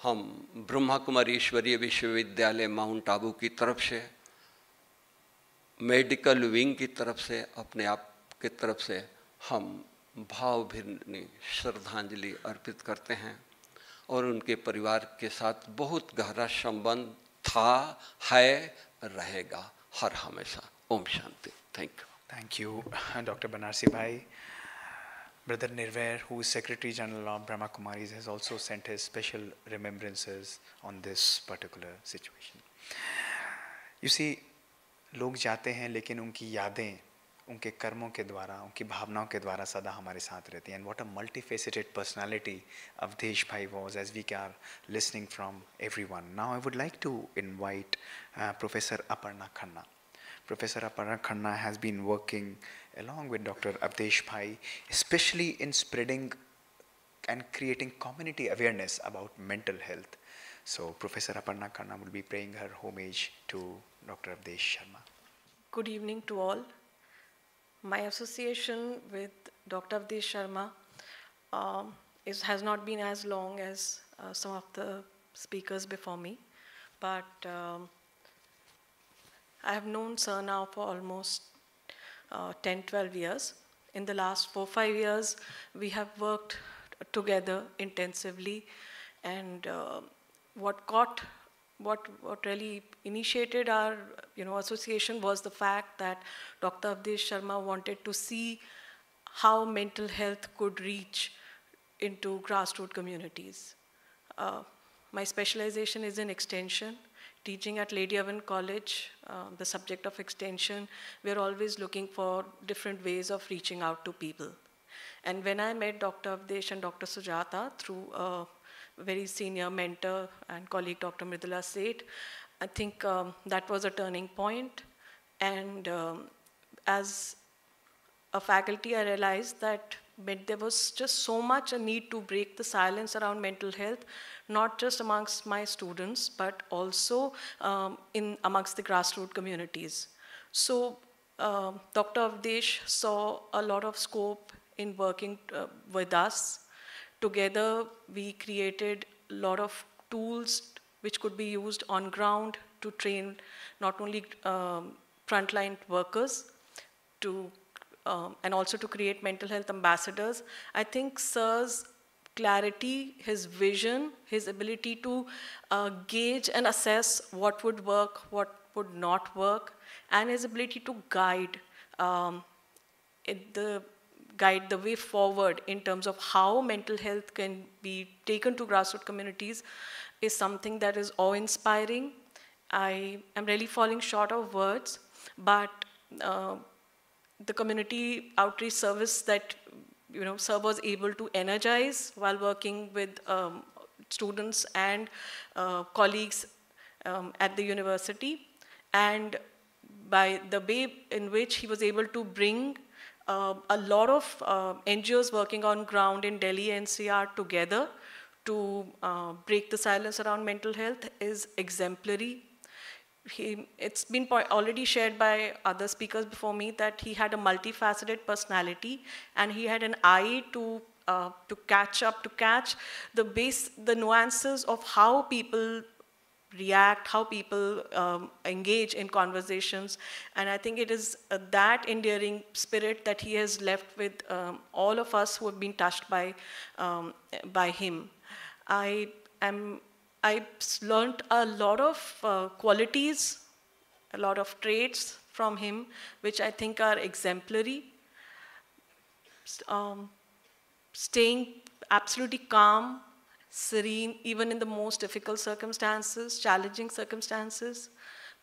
हम ब्रह्मा कुमारी ईश्वरीय विश्वविद्यालय माउंट आबू की तरफ से, मेडिकल विंग की तरफ से, अपने आप की तरफ से हम भावभीनी श्रद्धांजलि अर्पित करते हैं और उनके परिवार के साथ बहुत गहरा संबंध था, है, रहेगा हर हमेशा। ओम शांति। Thank you. Thank you doctor Banarasi भाई। Brother Nirvair, who is Secretary General of Brahma Kumaris, has also sent his special remembrances on this particular situation. You see, लोग जाते हैं लेकिन उनकी यादें उनके कर्मों के द्वारा, उनकी भावनाओं के द्वारा सदा हमारे साथ रहती हैं. And what a multifaceted personality Avdesh Bhai was, as we are listening from everyone. Now I would like to invite Professor Aparna Khanna. Professor Aparna Khanna has been working along with Dr. Avdesh Bhai, especially in spreading and creating community awareness about mental health. So Professor Aparna Khanna will be paying her homage to Dr. Avdesh Sharma. Good evening to all. My association with Dr. Avdesh Sharma has not been as long as some of the speakers before me, but I have known Sir now for almost 10-12 years. In the last 4-5 years, we have worked together intensively, and what really initiated our association was the fact that Dr. Avdesh Sharma wanted to see how mental health could reach into grassroots communities. My specialization is in extension. Teaching at Lady Owen College, the subject of extension, we're always looking for different ways of reaching out to people. And when I met Dr. Avdesh and Dr. Sujata through a very senior mentor and colleague, Dr. Mridula Seth, I think that was a turning point. And as a faculty, I realized that there was just so much a need to break the silence around mental health, not just amongst my students, but also amongst the grassroots communities. So Dr. Avdesh saw a lot of scope in working with us. Together, we created a lot of tools which could be used on ground to train not only frontline workers and also to create mental health ambassadors. I think Sir's clarity, his vision, his ability to gauge and assess what would work, what would not work, and his ability to guide the way forward in terms of how mental health can be taken to grassroots communities is something that is awe-inspiring. I am really falling short of words, but the community outreach service that Sir was able to energize while working with students and colleagues at the university, and by the way in which he was able to bring a lot of NGOs working on ground in Delhi NCR together to break the silence around mental health is exemplary. It's been already shared by other speakers before me that he had a multifaceted personality, and he had an eye to catch the nuances of how people react, how people engage in conversations. And I think it is that endearing spirit that he has left with all of us who have been touched by him. I learned a lot of qualities, a lot of traits from him, which I think are exemplary. Staying absolutely calm, serene, even in the most difficult circumstances, challenging circumstances,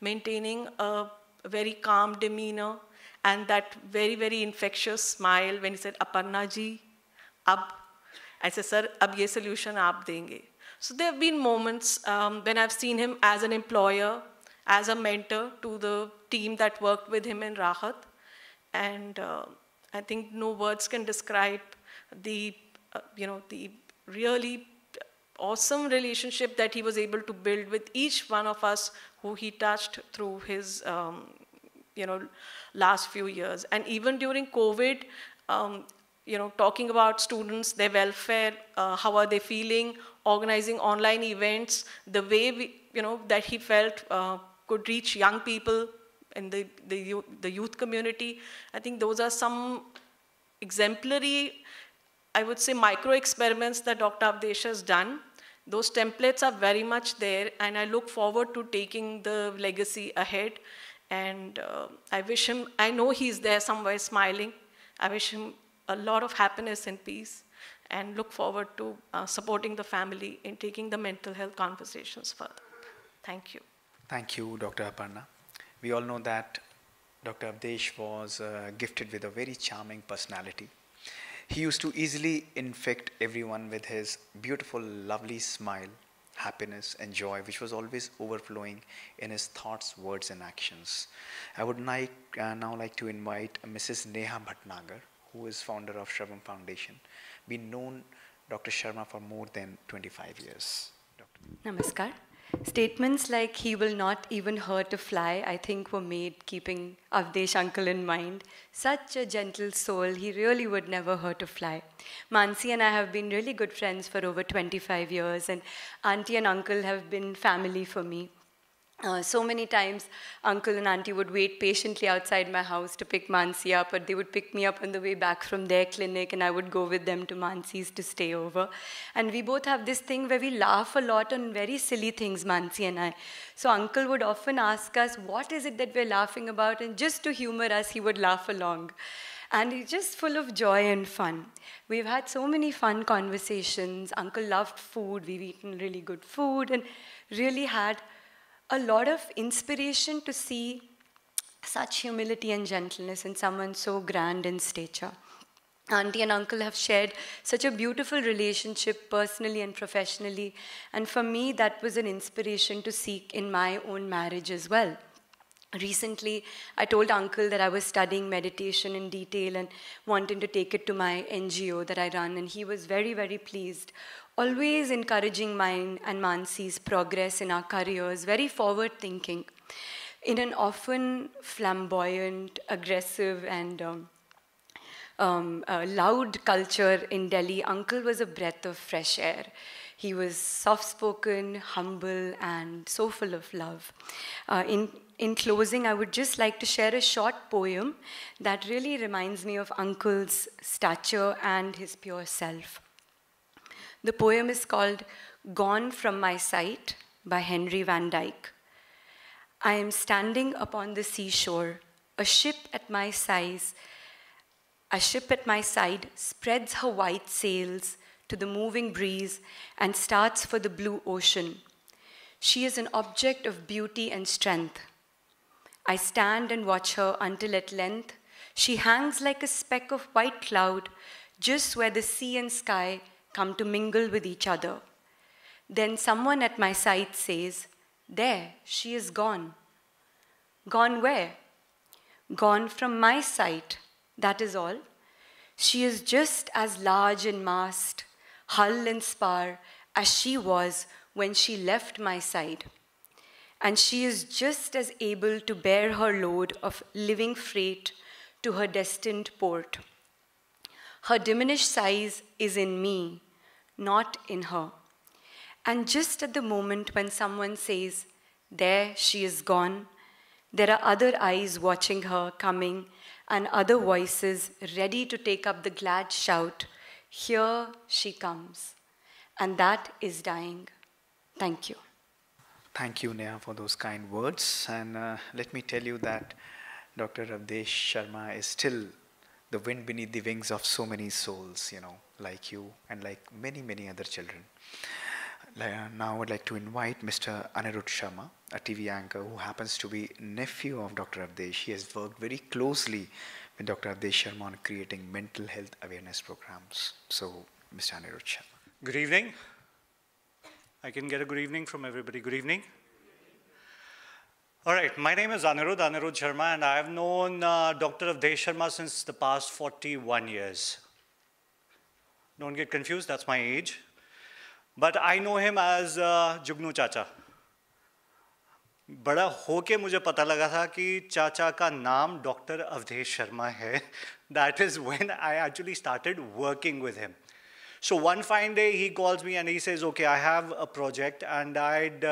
maintaining a very calm demeanor, and that very, very infectious smile when he said, "Aparna ji, I said, sir, ab ye solution aap denge." So there have been moments when I've seen him as an employer, as a mentor to the team that worked with him in Rahat. And I think no words can describe the really awesome relationship that he was able to build with each one of us who he touched through his last few years. And even during COVID, talking about students, their welfare, how are they feeling, organizing online events, the way that he felt could reach young people in the youth community. I think those are some exemplary, I would say, micro experiments that Dr. Avdesh has done. Those templates are very much there, and I look forward to taking the legacy ahead. And I wish him, I know he's there somewhere smiling. I wish him a lot of happiness and peace, and look forward to supporting the family in taking the mental health conversations further. Thank you. Thank you, Dr. Aparna. We all know that Dr. Avdesh was gifted with a very charming personality. He used to easily infect everyone with his beautiful, lovely smile, happiness and joy, which was always overflowing in his thoughts, words and actions. I would now like to invite Mrs. Neha Bhatnagar, who is founder of Shravam Foundation. Been known Dr. Sharma for more than 25 years. Namaskar. Statements like "he will not even hurt a fly," I think were made keeping Avdesh uncle in mind. Such a gentle soul, he really would never hurt a fly. Mansi and I have been really good friends for over 25 years, and auntie and uncle have been family for me. So many times, uncle and auntie would wait patiently outside my house to pick Mansi up, or they would pick me up on the way back from their clinic, and I would go with them to Mansi's to stay over. And we both have this thing where we laugh a lot on very silly things, Mansi and I. So uncle would often ask us, what is it that we're laughing about? And just to humor us, he would laugh along. And he's just full of joy and fun. We've had so many fun conversations. Uncle loved food. We've eaten really good food and really had a lot of inspiration to see such humility and gentleness in someone so grand in stature. Auntie and uncle have shared such a beautiful relationship personally and professionally, and for me that was an inspiration to seek in my own marriage as well. Recently, I told uncle that I was studying meditation in detail and wanted to take it to my NGO that I run, and he was very, very pleased, always encouraging mine and Mansi's progress in our careers, very forward-thinking. In an often flamboyant, aggressive, and loud culture in Delhi, uncle was a breath of fresh air. He was soft-spoken, humble, and so full of love. In closing, I would just like to share a short poem that really reminds me of uncle's stature and his pure self. The poem is called "Gone from My Sight" by Henry Van Dyke. I am standing upon the seashore, a ship at my side spreads her white sails to the moving breeze and starts for the blue ocean. She is an object of beauty and strength. I stand and watch her until at length she hangs like a speck of white cloud just where the sea and sky come to mingle with each other. Then someone at my side says, "There, she is gone." Gone where? Gone from my sight, that is all. She is just as large in mast, hull and spar as she was when she left my side. And she is just as able to bear her load of living freight to her destined port. Her diminished size is in me, not in her. And just at the moment when someone says, "There, she is gone," there are other eyes watching her coming and other voices ready to take up the glad shout, "Here she comes." And that is dying. Thank you. Thank you, Neha, for those kind words. And let me tell you that Dr. Avdesh Sharma is still the wind beneath the wings of so many souls, like you and like many, many other children. Now I would like to invite Mr. Anirudh Sharma, a TV anchor who happens to be nephew of Dr. Avdesh. He has worked very closely with Dr. Avdesh Sharma on creating mental health awareness programs. So, Mr. Anirudh Sharma. Good evening. I can get a good evening from everybody. Good evening. All right, my name is Anirudh Sharma, and I have known Dr. Avdesh Sharma since the past 41 years. Don't get confused, that's my age. But I know him as Jugnu Chacha. बड़ा होके मुझे पता लगा था कि चाचा का नाम Dr. Avdesh Sharma है. That is when I actually started working with him. So one fine day he calls me and he says, "Okay, I have a project and I'd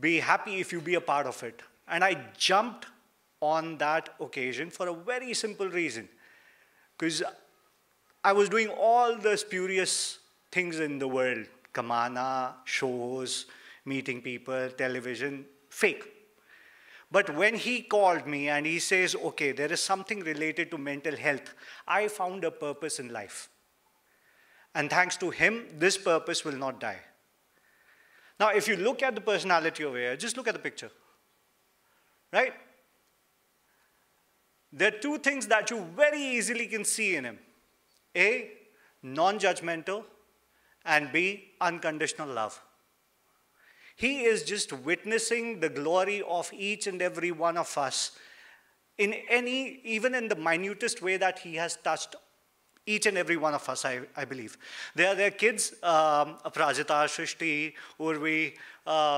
be happy if you be a part of it." And I jumped on that occasion for a very simple reason. Because I was doing all the spurious things in the world. Kamana, shows, meeting people, television, fake. But when he called me and he says, okay, there is something related to mental health, I found a purpose in life. And thanks to him, this purpose will not die. Now, if you look at the personality over here, just look at the picture, right? There are two things that you very easily can see in him. A, non-judgmental, and B, unconditional love. He is just witnessing the glory of each and every one of us in any, even in the minutest way that he has touched each and every one of us, I believe. There are kids, Aprajita, Shrishti, Urvi,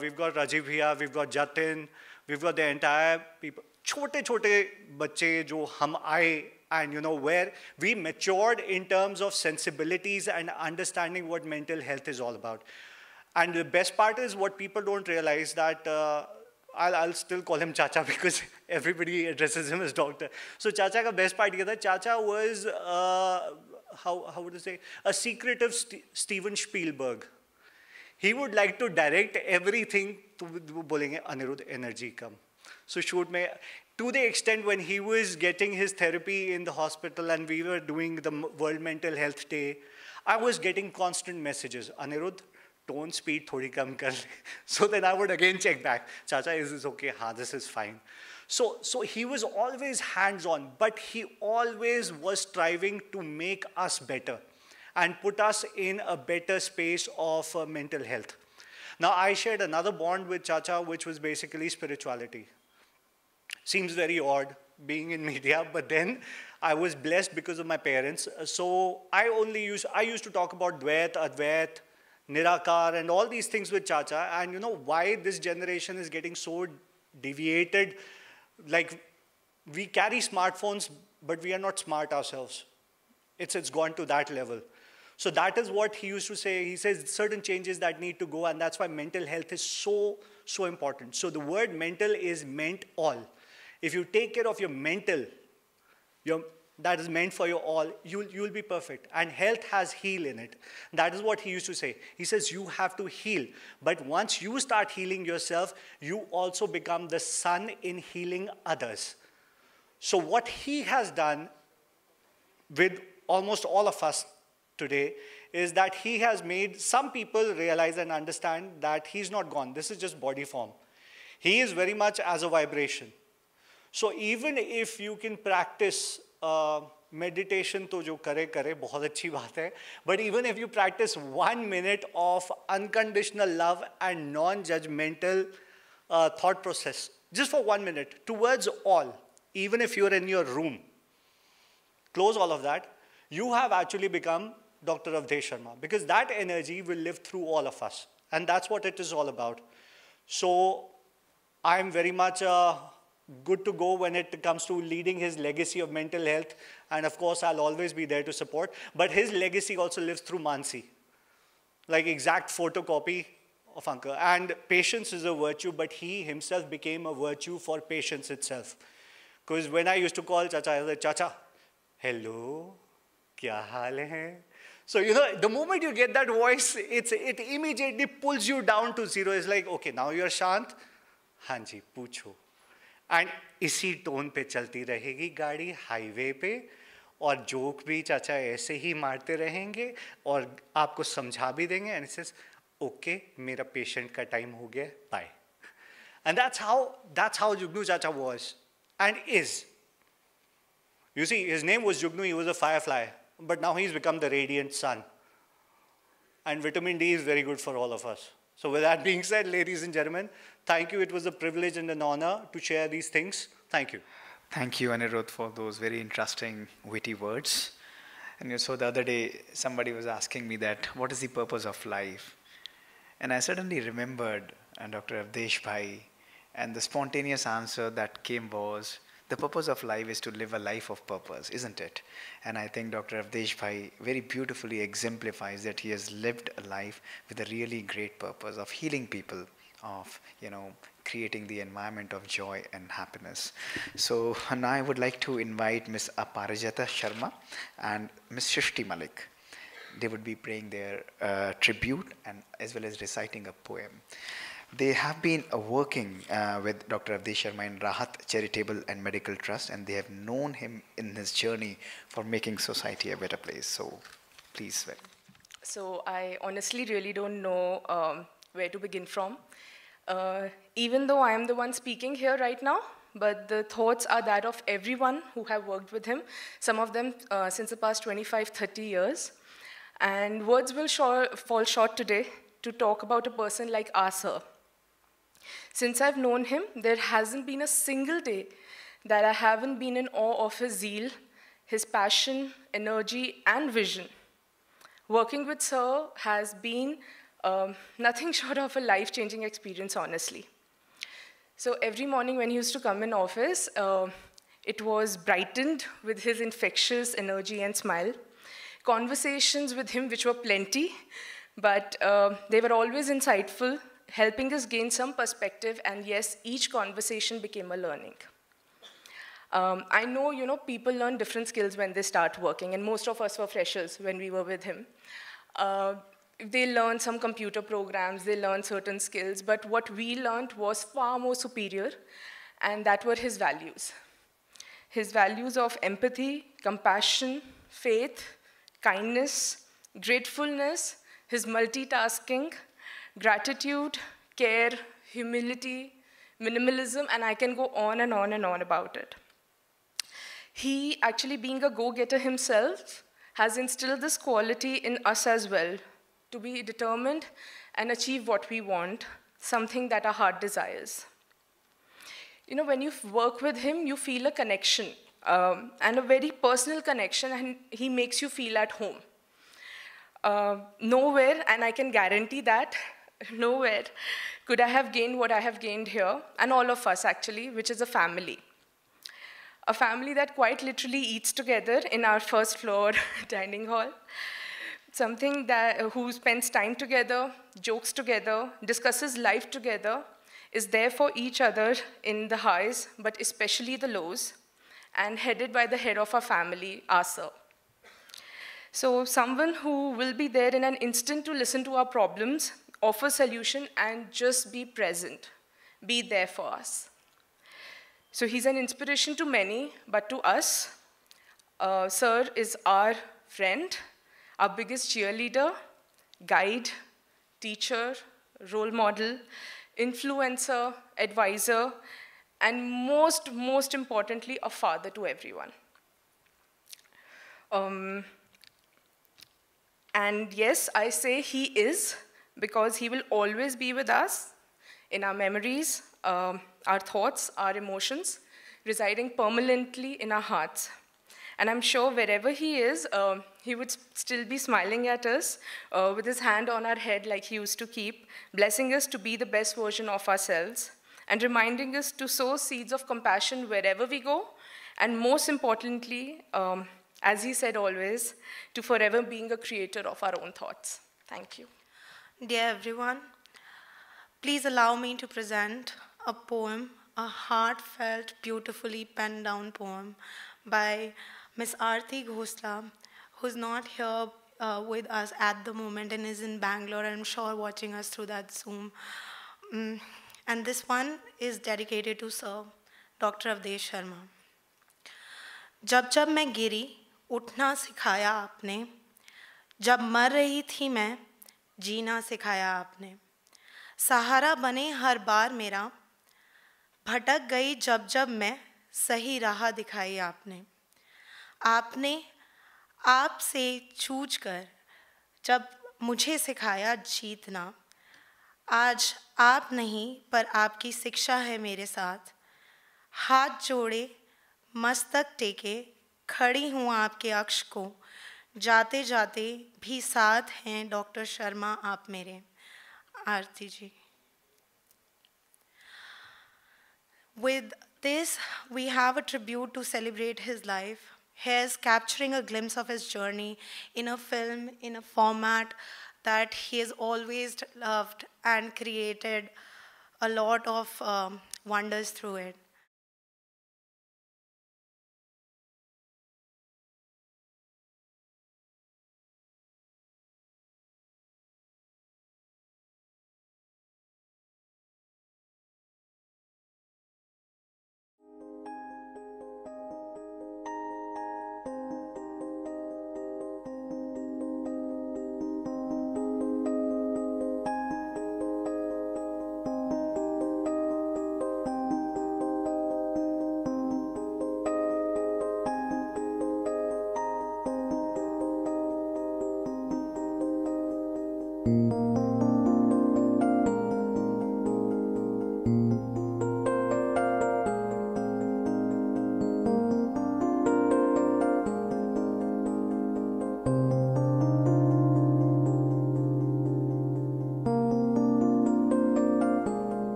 we've got Rajiv Bhaiya, we've got Jatin, we've got the entire people. Chote bacche jo hum aaye, and you know, where we matured in terms of sensibilities and understanding what mental health is all about. And the best part is what people don't realize that, I'll still call him Chacha because everybody addresses him as doctor. So Chacha ka best part ye tha, Chacha was, how would you say, a secretive Steven Spielberg. He would like to direct everything to bolenge Anirudh, energy come. So shoot me, to the extent when he was getting his therapy in the hospital and we were doing the World Mental Health Day, I was getting constant messages, Anirudh, tone speed thodi kam kar le. So then I would again check back, Chacha, is this okay? Ha, this is fine. So he was always hands-on, but he always was striving to make us better and put us in a better space of mental health. Now, I shared another bond with Chacha, which was basically spirituality. Seems very odd being in media, but then I was blessed because of my parents. So I used to talk about Dvait, Advait, Nirakar, and all these things with Chacha. And you know why this generation is getting so deviated? Like, we carry smartphones, but we are not smart ourselves. It's gone to that level. So that is what he used to say. He says certain changes that need to go, and that's why mental health is so important. So the word mental is meant all. If you take care of your mental, that is meant for your all, you'll be perfect. And health has heal in it. That is what he used to say. He says you have to heal. But once you start healing yourself, you also become the sun in healing others. So what he has done with almost all of us today is that he has made some people realize and understand that he's not gone. This is just body form. He is very much as a vibration. So even if you can practice meditation, to jo kare, bahut achhi baat hai. But even if you practice 1 minute of unconditional love and non-judgmental thought process, just for 1 minute, towards all, even if you're in your room, close all of that, you have actually become Dr. Avdesh Sharma, because that energy will live through all of us. And that's what it is all about. So I'm very much good to go when it comes to leading his legacy of mental health. And of course, I'll always be there to support. But his legacy also lives through Mansi. Like exact photocopy of Uncle. And patience is a virtue, but he himself became a virtue for patience itself. Because when I used to call Chacha, I was like, Chacha, hello, kya haal hai? So, you know, the moment you get that voice, it immediately pulls you down to zero. It's like, okay, now you're Shant. Hanji, पूछो. And इसी टोन पे चलती रहेगी गाड़ी हाईवे पे, और जोक भी चाचा ऐसे ही मारते रहेंगे और आपको समझा भी देंगे. And it says, okay, मेरा patient का time हो गया, bye. And that's how Jugnu Chacha was and is. You see, his name was Jugnu, he was a firefly. But now he's become the radiant sun. And vitamin D is very good for all of us. So with that being said, ladies and gentlemen, thank you. It was a privilege and an honor to share these things. Thank you. Thank you, Anirudh, for those very interesting, witty words. And so the other day, somebody was asking me that, what is the purpose of life? And I suddenly remembered Dr. Avdesh Bhai, and the spontaneous answer that came was, the purpose of life is to live a life of purpose, isn't it? And I think Dr. Avdesh Bhai very beautifully exemplifies that he has lived a life with a really great purpose of healing people, of, you know, creating the environment of joy and happiness. So now I would like to invite Ms. Aparajita Sharma and Ms. Shrishti Malik. They would be paying their tribute and as well as reciting a poem. They have been working with Dr. Avdesh Sharma in Rahat Charitable and Medical Trust, and they have known him in his journey for making society a better place. So, please. So I honestly really don't know where to begin from. Even though I am the one speaking here right now, but the thoughts are that of everyone who have worked with him, some of them since the past 25, 30 years. And words will fall short today to talk about a person like our sir. Since I've known him, there hasn't been a single day that I haven't been in awe of his zeal, his passion, energy, and vision. Working with sir has been nothing short of a life-changing experience, honestly. So every morning when he used to come in office, it was brightened with his infectious energy and smile. Conversations with him, which were plenty, but they were always insightful, helping us gain some perspective, and yes, each conversation became a learning. I know, people learn different skills when they start working, and most of us were freshers when we were with him. They learned some computer programs, they learned certain skills, but what we learned was far more superior, and that were his values. His values of empathy, compassion, faith, kindness, gratefulness, his multitasking, gratitude, care, humility, minimalism, and I can go on and on and on about it. He, actually being a go-getter himself, has instilled this quality in us as well, to be determined and achieve what we want, something that our heart desires. When you work with him, you feel a connection, and a very personal connection, and he makes you feel at home. Nowhere, and I can guarantee that, nowhere could I have gained what I have gained here, and all of us actually, which is a family. A family that quite literally eats together in our first floor dining hall. Something that who spends time together, jokes together, discusses life together, is there for each other in the highs, but especially the lows, and headed by the head of our family, our sir. So someone who will be there in an instant to listen to our problems, offer solution, and just be present, be there for us. So he's an inspiration to many, but to us, sir is our friend, our biggest cheerleader, guide, teacher, role model, influencer, advisor, and most importantly, a father to everyone. And yes, I say he is, because he will always be with us in our memories, our thoughts, our emotions, residing permanently in our hearts. And I'm sure wherever he is, he would still be smiling at us with his hand on our head like he used to keep, blessing us to be the best version of ourselves, and reminding us to sow seeds of compassion wherever we go, and most importantly, as he said always, to forever being a creator of our own thoughts. Thank you. Dear everyone, please allow me to present a poem, a heartfelt, beautifully penned down poem by Miss Aarti Ghosla, who's not here with us at the moment and is in Bangalore, I'm sure watching us through that Zoom. And this one is dedicated to Sir Dr. Avdesh Sharma. जब जब मैं गिरी उठना सिखाया आपने, जब मर रही थी मैं जीना सिखाया आपने, सहारा बने हर बार मेरा, भटक गई जब जब मैं सही राह दिखाई आपने। आपने आपसे जूझ कर जब मुझे सिखाया जीतना, आज आप नहीं पर आपकी शिक्षा है मेरे साथ। हाथ जोड़े मस्तक टेके खड़ी हूँ आपके अक्ष को, जाते जाते भी साथ हैं डॉक्टर शर्मा आप मेरे। आरती जी। With this, we have a tribute to celebrate his life. Here's capturing a glimpse of his journey in a film, in a format that he has always loved and created a lot of wonders through it.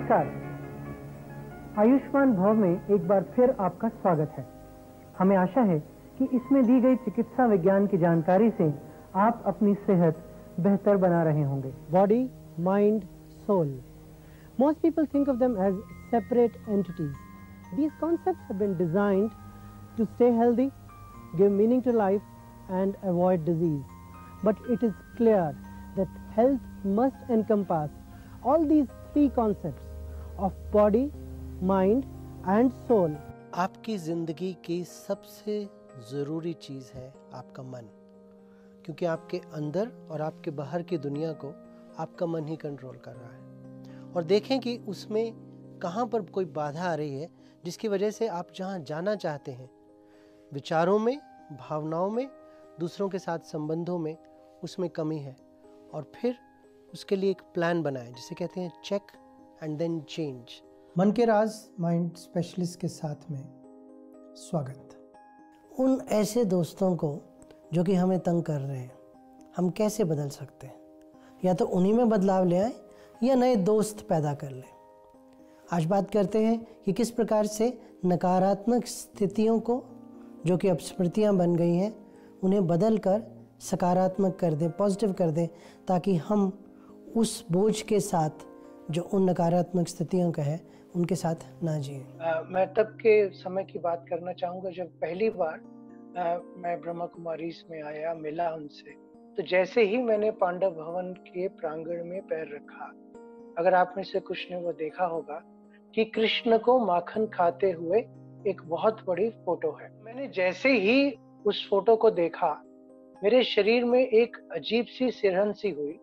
नमस्कार। आयुष्मान भव में एक बार फिर आपका स्वागत है। हमें आशा है कि इसमें दी गई चिकित्सा विज्ञान की जानकारी से आप अपनी सेहत बेहतर बना रहे होंगे। Body, mind, soul. Most people think of them as separate entities. These concepts have been designed to stay healthy, give meaning to life, and avoid disease. But it is clear that health must encompass all these three concepts of body, mind, and soul. आपकी ज़िंदगी की सबसे ज़रूरी चीज़ है आपका मन, क्योंकि आपके अंदर और आपके बाहर की दुनिया को आपका मन ही कंट्रोल कर रहा है। और देखें कि उसमें कहाँ पर कोई बाधा आ रही है जिसकी वजह से आप जहाँ जाना चाहते हैं, विचारों में, भावनाओं में, दूसरों के साथ संबंधों में, उसमें कमी है। और फिर उसके लिए एक प्लान बनाएं, जिसे कहते हैं चेक एंड देन चेंज। मन के राज माइंड स्पेशलिस्ट के साथ में स्वागत। उन ऐसे दोस्तों को जो कि हमें तंग कर रहे हैं, हम कैसे बदल सकते हैं? या तो उन्हीं में बदलाव ले आए या नए दोस्त पैदा कर लें। आज बात करते हैं कि किस प्रकार से नकारात्मक स्थितियों को, जो कि अपस्मृतियाँ बन गई हैं, उन्हें बदल कर सकारात्मक कर दें, पॉजिटिव कर दें, ताकि हम उस बोझ के साथ जो उन नकारात्मक स्थितियों का है उनके साथ ना जिएं। मैं तब के समय की बात करना चाहूँगा जब पहली बार मैं ब्रह्मा कुमारीज में आया, मिला उनसे। तो जैसे ही मैंने पांडव भवन के प्रांगण में पैर रखा, अगर आप में से कुछ ने वो देखा होगा कि कृष्ण को माखन खाते हुए एक बहुत बड़ी फोटो है। मैंने जैसे ही उस फोटो को देखा, मेरे शरीर में एक अजीब सी सिरहन सी हुई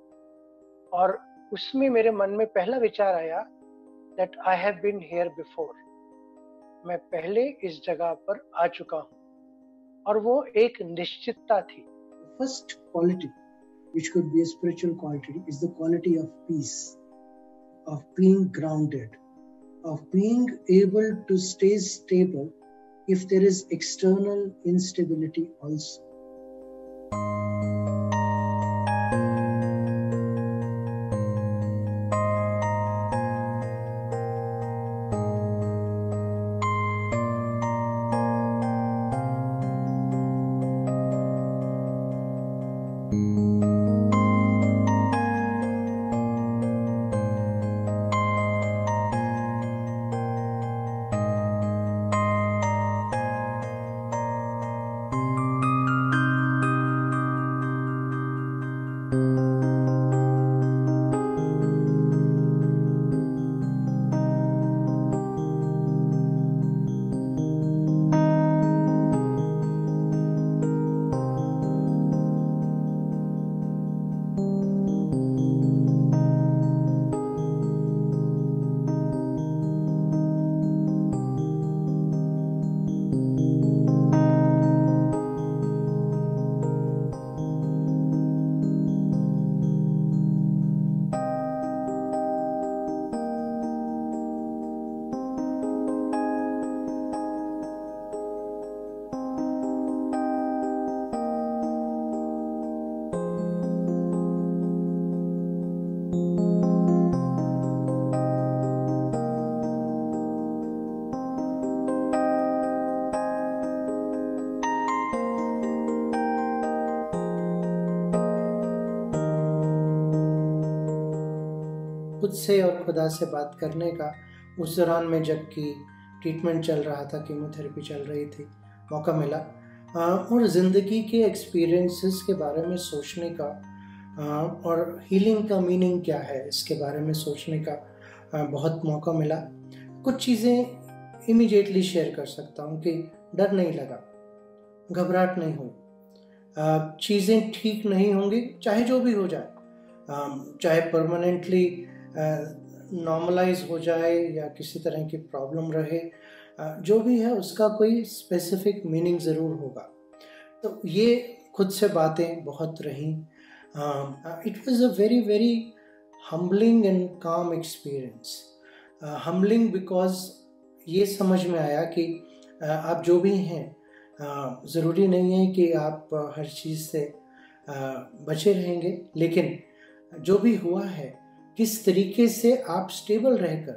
और उसमें मेरे मन में पहला विचार आया that I have been here before. मैं पहले इस जगह पर आ चुका हूँ और वो एक निश्चितता थी। First quality, which could be a spiritual quality, is the quality of peace, of being grounded, of being able to stay stable if there is external instability also. खुद से और खुदा से बात करने का उस दौरान में जबकि ट्रीटमेंट चल रहा था, कीमोथेरेपी चल रही थी, मौका मिला और ज़िंदगी के एक्सपीरियंसेस के बारे में सोचने का और हीलिंग का मीनिंग क्या है इसके बारे में सोचने का बहुत मौका मिला। कुछ चीज़ें इमीडिएटली शेयर कर सकता हूँ कि डर नहीं लगा, घबराहट नहीं हुई, चीज़ें ठीक नहीं होंगी चाहे जो भी हो जाए, चाहे परमानेंटली नॉर्मलाइज हो जाए या किसी तरह की प्रॉब्लम रहे, जो भी है उसका कोई स्पेसिफिक मीनिंग ज़रूर होगा। तो ये खुद से बातें बहुत रहीं। It was a very very humbling and काम एक्सपीरियंस। हम्बलिंग बिकॉज ये समझ में आया कि आप जो भी हैं, ज़रूरी नहीं है कि आप हर चीज़ से बचे रहेंगे, लेकिन जो भी हुआ है किस तरीके से आप स्टेबल रहकर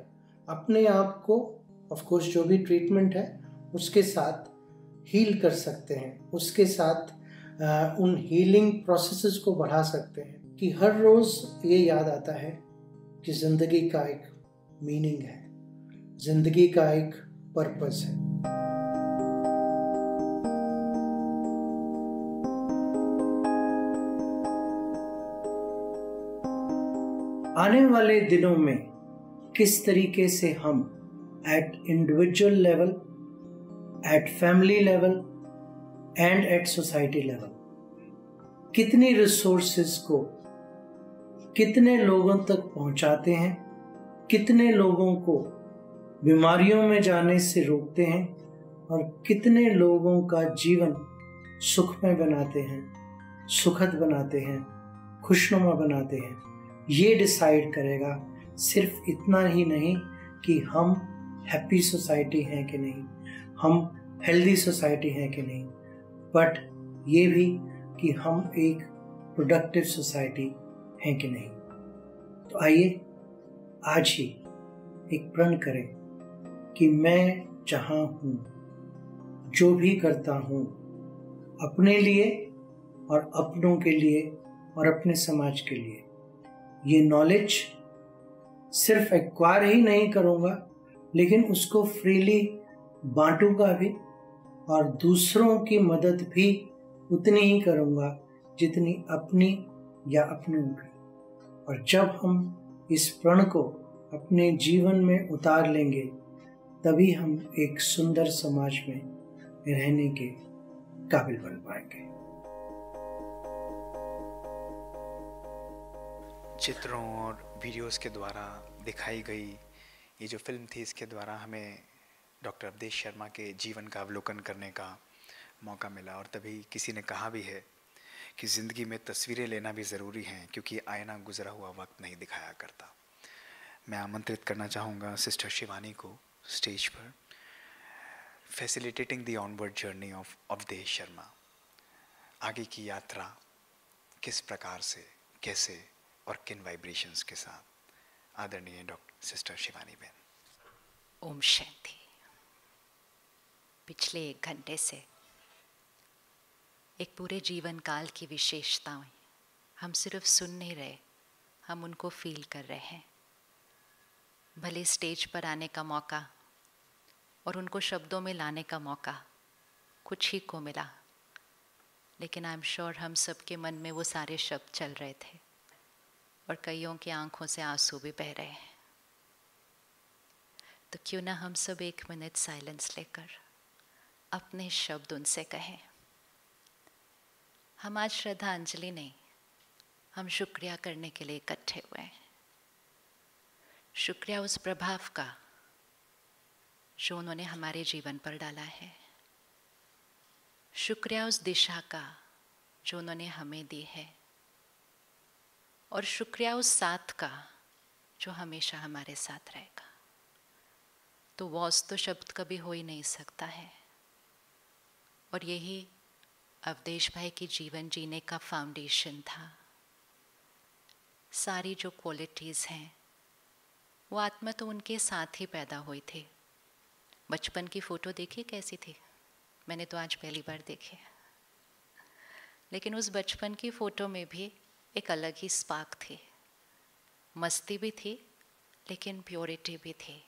अपने आप को ऑफ कोर्स जो भी ट्रीटमेंट है उसके साथ हील कर सकते हैं, उसके साथ उन हीलिंग प्रोसेसेस को बढ़ा सकते हैं कि हर रोज़ ये याद आता है कि ज़िंदगी का एक मीनिंग है, ज़िंदगी का एक पर्पस है। आने वाले दिनों में किस तरीके से हम at individual level, at family level and at society level कितनी रिसोर्सेज को कितने लोगों तक पहुंचाते हैं, कितने लोगों को बीमारियों में जाने से रोकते हैं और कितने लोगों का जीवन सुखमय बनाते हैं, सुखद बनाते हैं, खुशनुमा बनाते हैं, ये डिसाइड करेगा सिर्फ इतना ही नहीं कि हम हैप्पी सोसाइटी हैं कि नहीं, हम हेल्दी सोसाइटी हैं कि नहीं, बट ये भी कि हम एक प्रोडक्टिव सोसाइटी हैं कि नहीं। तो आइए आज ही एक प्रण करें कि मैं जहाँ हूँ, जो भी करता हूँ, अपने लिए और अपनों के लिए और अपने समाज के लिए ये नॉलेज सिर्फ एक्वायर ही नहीं करूँगा, लेकिन उसको फ्रीली बांटूंगा भी और दूसरों की मदद भी उतनी ही करूँगा जितनी अपनी या अपनों की। और जब हम इस प्रण को अपने जीवन में उतार लेंगे तभी हम एक सुंदर समाज में रहने के काबिल बन पाएंगे। चित्रों और वीडियोस के द्वारा दिखाई गई ये जो फिल्म थी, इसके द्वारा हमें डॉक्टर अवधेश शर्मा के जीवन का अवलोकन करने का मौका मिला। और तभी किसी ने कहा भी है कि ज़िंदगी में तस्वीरें लेना भी ज़रूरी हैं, क्योंकि आईना गुजरा हुआ वक्त नहीं दिखाया करता। मैं आमंत्रित करना चाहूँगा सिस्टर शिवानी को स्टेज पर, facilitating the onward journey of Avdhesh Sharma. आगे की यात्रा किस प्रकार से, कैसे और किन वाइब्रेशंस के साथ। आदरणीय डॉक्टर सिस्टर शिवानी बहन। ओम शांति। पिछले 1 घंटे से एक पूरे जीवन काल की विशेषताएं हम सिर्फ सुन नहीं रहे, हम उनको फील कर रहे हैं। भले स्टेज पर आने का मौका और उनको शब्दों में लाने का मौका कुछ ही को मिला, लेकिन आई एम श्योर हम सबके मन में वो सारे शब्द चल रहे थे और कईयों की आंखों से आंसू भी बह रहे हैं। तो क्यों ना हम सब 1 मिनट साइलेंस लेकर अपने शब्द उनसे कहें। हम आज श्रद्धांजलि नहीं, हम शुक्रिया करने के लिए इकट्ठे हुए हैं। शुक्रिया उस प्रभाव का जो उन्होंने हमारे जीवन पर डाला है। शुक्रिया उस दिशा का जो उन्होंने हमें दी है। और शुक्रिया उस साथ का जो हमेशा हमारे साथ रहेगा। तो वॉस तो शब्द कभी हो ही नहीं सकता है। और यही अवधेश भाई की जीवन जीने का फाउंडेशन था। सारी जो क्वालिटीज़ हैं वो आत्मा तो उनके साथ ही पैदा हुई थी। बचपन की फ़ोटो देखी कैसी थी? मैंने तो आज पहली बार देखी। लेकिन उस बचपन की फ़ोटो में भी एक अलग ही स्पार्क थी। मस्ती भी थी लेकिन प्योरिटी भी थी।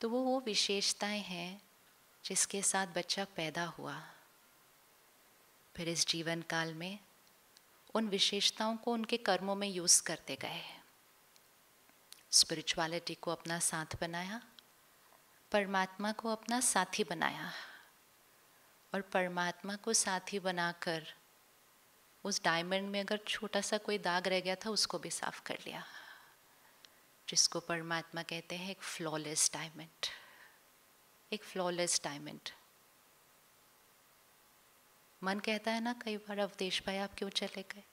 तो वो विशेषताएं हैं जिसके साथ बच्चा पैदा हुआ। फिर इस जीवन काल में उन विशेषताओं को उनके कर्मों में यूज़ करते गए। स्पिरिचुअलिटी को अपना साथ बनाया, परमात्मा को अपना साथी बनाया और परमात्मा को साथी बनाकर उस डायमंड में अगर छोटा सा कोई दाग रह गया था उसको भी साफ कर लिया, जिसको परमात्मा कहते हैं एक फ्लॉलेस डायमंड। एक फ्लॉलेस डायमंड। मन कहता है ना कई बार, अवधेश भाई आप क्यों चले गए?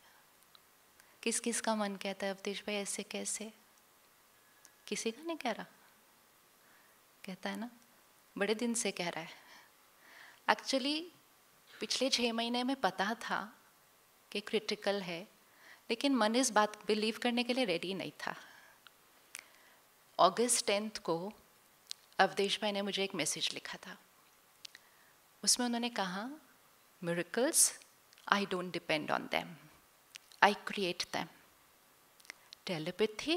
किस किस का मन कहता है अवधेश भाई ऐसे कैसे? किसी का नहीं कह रहा, कहता है ना, बड़े दिन से कह रहा है। एक्चुअली पिछले 6 महीने में पता था कि क्रिटिकल है, लेकिन मन इस बात बिलीव करने के लिए रेडी नहीं था। अगस्त 10 को अवधेश भाई ने मुझे एक मैसेज लिखा था. उसमें उन्होंने कहा, miracles, I don't depend on them. I create them. Telepathy,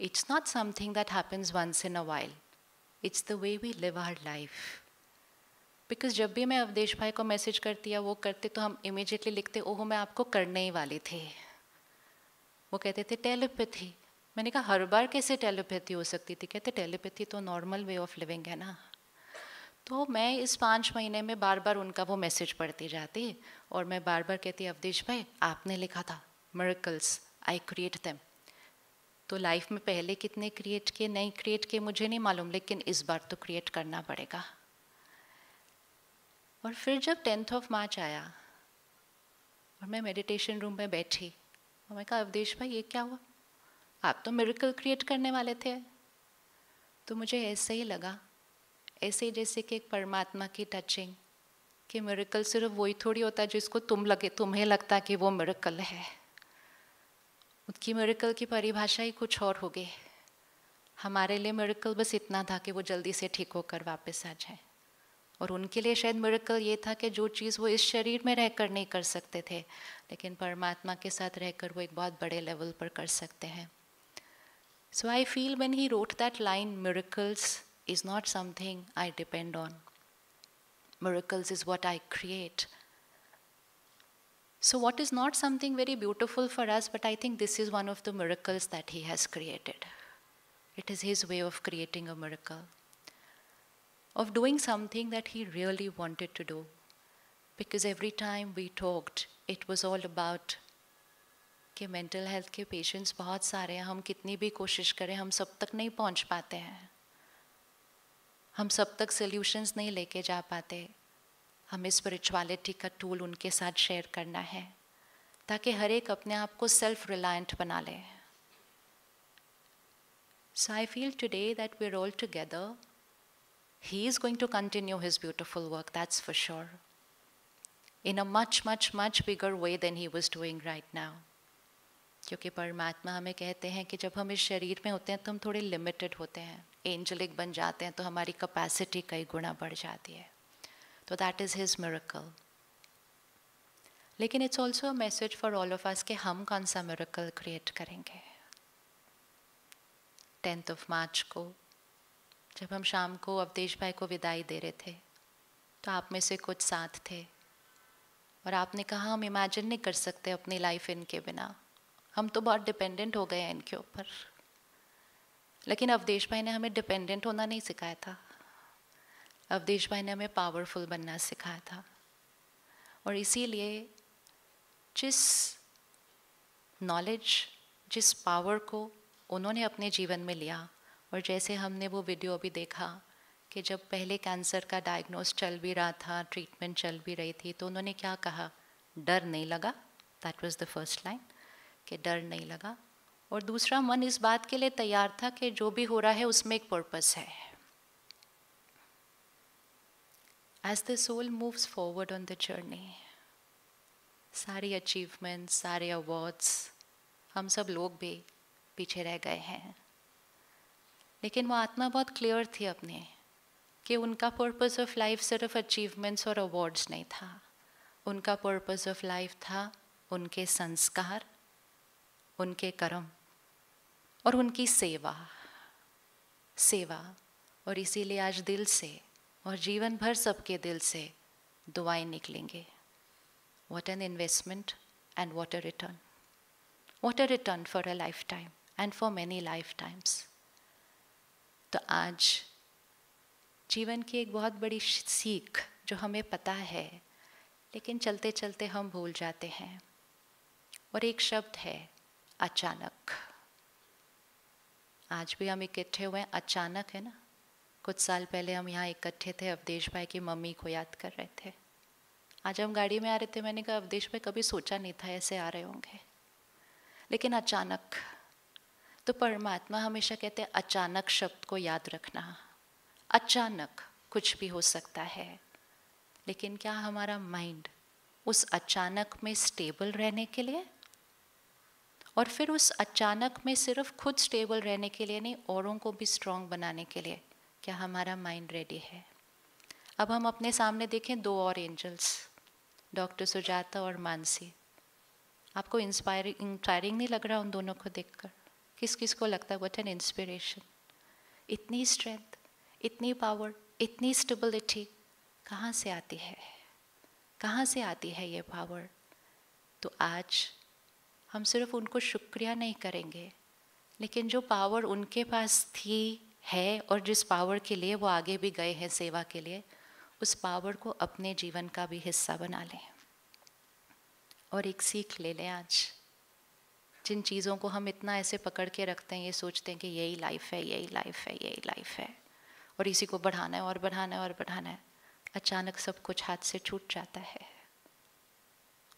it's not something that happens once in a while. It's the way we live our life. Because जब भी मैं अवधेश भाई को मैसेज करती या वो करते तो हम इमीडिएटली लिखते, ओहो मैं आपको करने ही वाली थी. वो कहते थे टेलीपैथी. मैंने कहा हर बार कैसे टेलीपैथी हो सकती थी? कहते टेलीपैथी तो नॉर्मल वे ऑफ लिविंग है ना. तो मैं इस 5 महीने में बार बार उनका वो मैसेज पढ़ती जाती और मैं बार बार कहती, अवधेश भाई आपने लिखा था मिरेकल्स, आई क्रिएट देम. तो लाइफ में पहले कितने क्रिएट किए नहीं क्रिएट किए मुझे नहीं मालूम, लेकिन इस बार तो क्रिएट करना पड़ेगा. और फिर जब 10 मार्च आया और मैं मेडिटेशन रूम में बैठी और मैं कहा, अवधेश भाई ये क्या हुआ? आप तो मिरेकल क्रिएट करने वाले थे. तो मुझे ऐसे ही लगा, ऐसे ही जैसे कि एक परमात्मा की टचिंग, कि मिरेकल सिर्फ वही थोड़ी होता है जिसको तुम्हें लगता कि वो मिरेकल है. उसकी मिरेकल की परिभाषा ही कुछ और हो गई. हमारे लिए मिरेकल बस इतना था कि वो जल्दी से ठीक होकर वापस आ जाए, और उनके लिए शायद मिरेकल ये था कि जो चीज़ वो इस शरीर में रहकर नहीं कर सकते थे, लेकिन परमात्मा के साथ रहकर वो एक बहुत बड़े लेवल पर कर सकते हैं. So I feel when he wrote that line, miracles is not something I depend on. Miracles is what I create. So what is not something very beautiful for us, but I think this is one of the miracles that he has created. It is his way of creating a miracle, of doing something that he really wanted to do. Because every time we talked, it was all about कि mental health के patients बहुत सारे हैं, हम कितनी भी कोशिश करें हम सब तक नहीं पहुंच पाते हैं, हम सब तक सॉल्यूशंस नहीं लेके जा पाते. हमें स्पिरिचुअलिटी का टूल उनके साथ शेयर करना है ताकि हर एक अपने आप को सेल्फ रिलायंट बना ले. So I feel today that we are all together. He is going to continue his beautiful work, that's for sure, in a much much much bigger way than he was doing right now. क्योंकि परमात्मा हमें कहते हैं कि जब हम इस शरीर में होते हैं तो हम थोड़े लिमिटेड होते हैं, एंजलिक बन जाते हैं तो हमारी कैपेसिटी कई गुना बढ़ जाती है. तो दैट इज़ हिज मिरेकल. लेकिन it's also a message for all of us कि हम कौन सा मिरेकल क्रिएट करेंगे. 10 मार्च को जब हम शाम को अवधेश भाई को विदाई दे रहे थे तो आप में से कुछ साथ थे और आपने कहा हम इमेजिन नहीं कर सकते अपनी लाइफ इनके बिना, हम तो बहुत डिपेंडेंट हो गए हैं इनके ऊपर. लेकिन अवधेश भाई ने हमें डिपेंडेंट होना नहीं सिखाया था, अवधेश भाई ने हमें पावरफुल बनना सिखाया था. और इसीलिए जिस नॉलेज, जिस पावर को उन्होंने अपने जीवन में लिया, और जैसे हमने वो वीडियो अभी देखा कि जब पहले कैंसर का डायग्नोस चल भी रहा था, ट्रीटमेंट चल भी रही थी, तो उन्होंने क्या कहा, डर नहीं लगा. That was the first line, कि डर नहीं लगा. और दूसरा, मन इस बात के लिए तैयार था कि जो भी हो रहा है उसमें एक पर्पस है. As the soul moves forward on the journey, सारी अचीवमेंट्स, सारे अवार्ड्स, हम सब लोग भी पीछे रह गए हैं. लेकिन वो आत्मा बहुत क्लियर थी अपने कि उनका पर्पस ऑफ लाइफ सिर्फ अचीवमेंट्स और अवार्ड्स नहीं था. उनका पर्पस ऑफ लाइफ था उनके संस्कार, उनके कर्म और उनकी सेवा. और इसीलिए आज दिल से और जीवन भर सबके दिल से दुआएं निकलेंगे. What an investment and what a return. What a return for a lifetime and for many lifetimes. तो आज जीवन की एक बहुत बड़ी सीख जो हमें पता है, लेकिन चलते चलते हम भूल जाते हैं, और एक शब्द है अचानक. आज भी हम इकट्ठे हुए हैं, अचानक है ना. कुछ साल पहले हम यहाँ इकट्ठे थे, अवधेश भाई की मम्मी को याद कर रहे थे. आज हम गाड़ी में आ रहे थे, मैंने कहा अवधेश भाई कभी सोचा नहीं था ऐसे आ रहे होंगे, लेकिन अचानक. तो परमात्मा हमेशा कहते हैं अचानक शब्द को याद रखना. अचानक कुछ भी हो सकता है, लेकिन क्या हमारा माइंड उस अचानक में स्टेबल रहने के लिए और फिर उस अचानक में सिर्फ खुद स्टेबल रहने के लिए नहीं, औरों को भी स्ट्रॉन्ग बनाने के लिए क्या हमारा माइंड रेडी है? अब हम अपने सामने देखें 2 और एंजल्स, डॉक्टर सुजाता और मानसी। आपको इंस्पायरिंग नहीं लग रहा उन दोनों को देखकर? किस किस को लगता है व्हाट एन इंस्पिरेशन? इतनी स्ट्रेंथ, इतनी पावर, इतनी स्टेबिलिटी कहाँ से आती है? कहाँ से आती है ये पावर? तो आज हम सिर्फ उनको शुक्रिया नहीं करेंगे, लेकिन जो पावर उनके पास थी, है, और जिस पावर के लिए वो आगे भी गए हैं सेवा के लिए, उस पावर को अपने जीवन का भी हिस्सा बना लें। और एक सीख ले लें आज। जिन चीज़ों को हम इतना ऐसे पकड़ के रखते हैं, ये सोचते हैं कि यही लाइफ है, यही लाइफ है, यही लाइफ है, और इसी को बढ़ाना है और बढ़ाना है और बढ़ाना है, अचानक सब कुछ हाथ से छूट जाता है।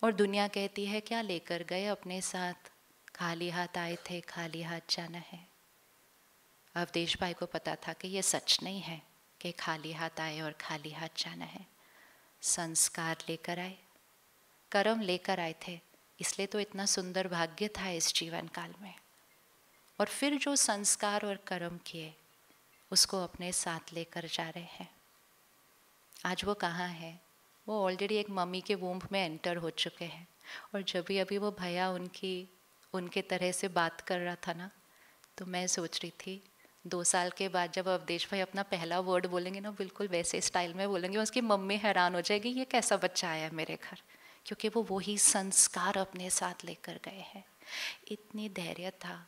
और दुनिया कहती है क्या लेकर गए अपने साथ? खाली हाथ आए थे, खाली हाथ जाना है। अवधेश भाई को पता था कि ये सच नहीं है कि खाली हाथ आए और खाली हाथ जाना है। संस्कार लेकर आए, कर्म लेकर आए थे, इसलिए तो इतना सुंदर भाग्य था इस जीवन काल में। और फिर जो संस्कार और कर्म किए उसको अपने साथ लेकर जा रहे हैं। आज वो कहाँ है? वो ऑलरेडी एक मम्मी के वूम्ब में एंटर हो चुके हैं। और जब भी अभी वो भैया उनके तरह से बात कर रहा था ना, तो मैं सोच रही थी 2 साल के बाद जब अवधेश भाई अपना पहला वर्ड बोलेंगे ना, बिल्कुल वैसे स्टाइल में बोलेंगे, उसकी मम्मी हैरान हो जाएगी ये कैसा बच्चा आया मेरे घर, क्योंकि वो वही संस्कार अपने साथ लेकर गए हैं। इतनी धैर्यता,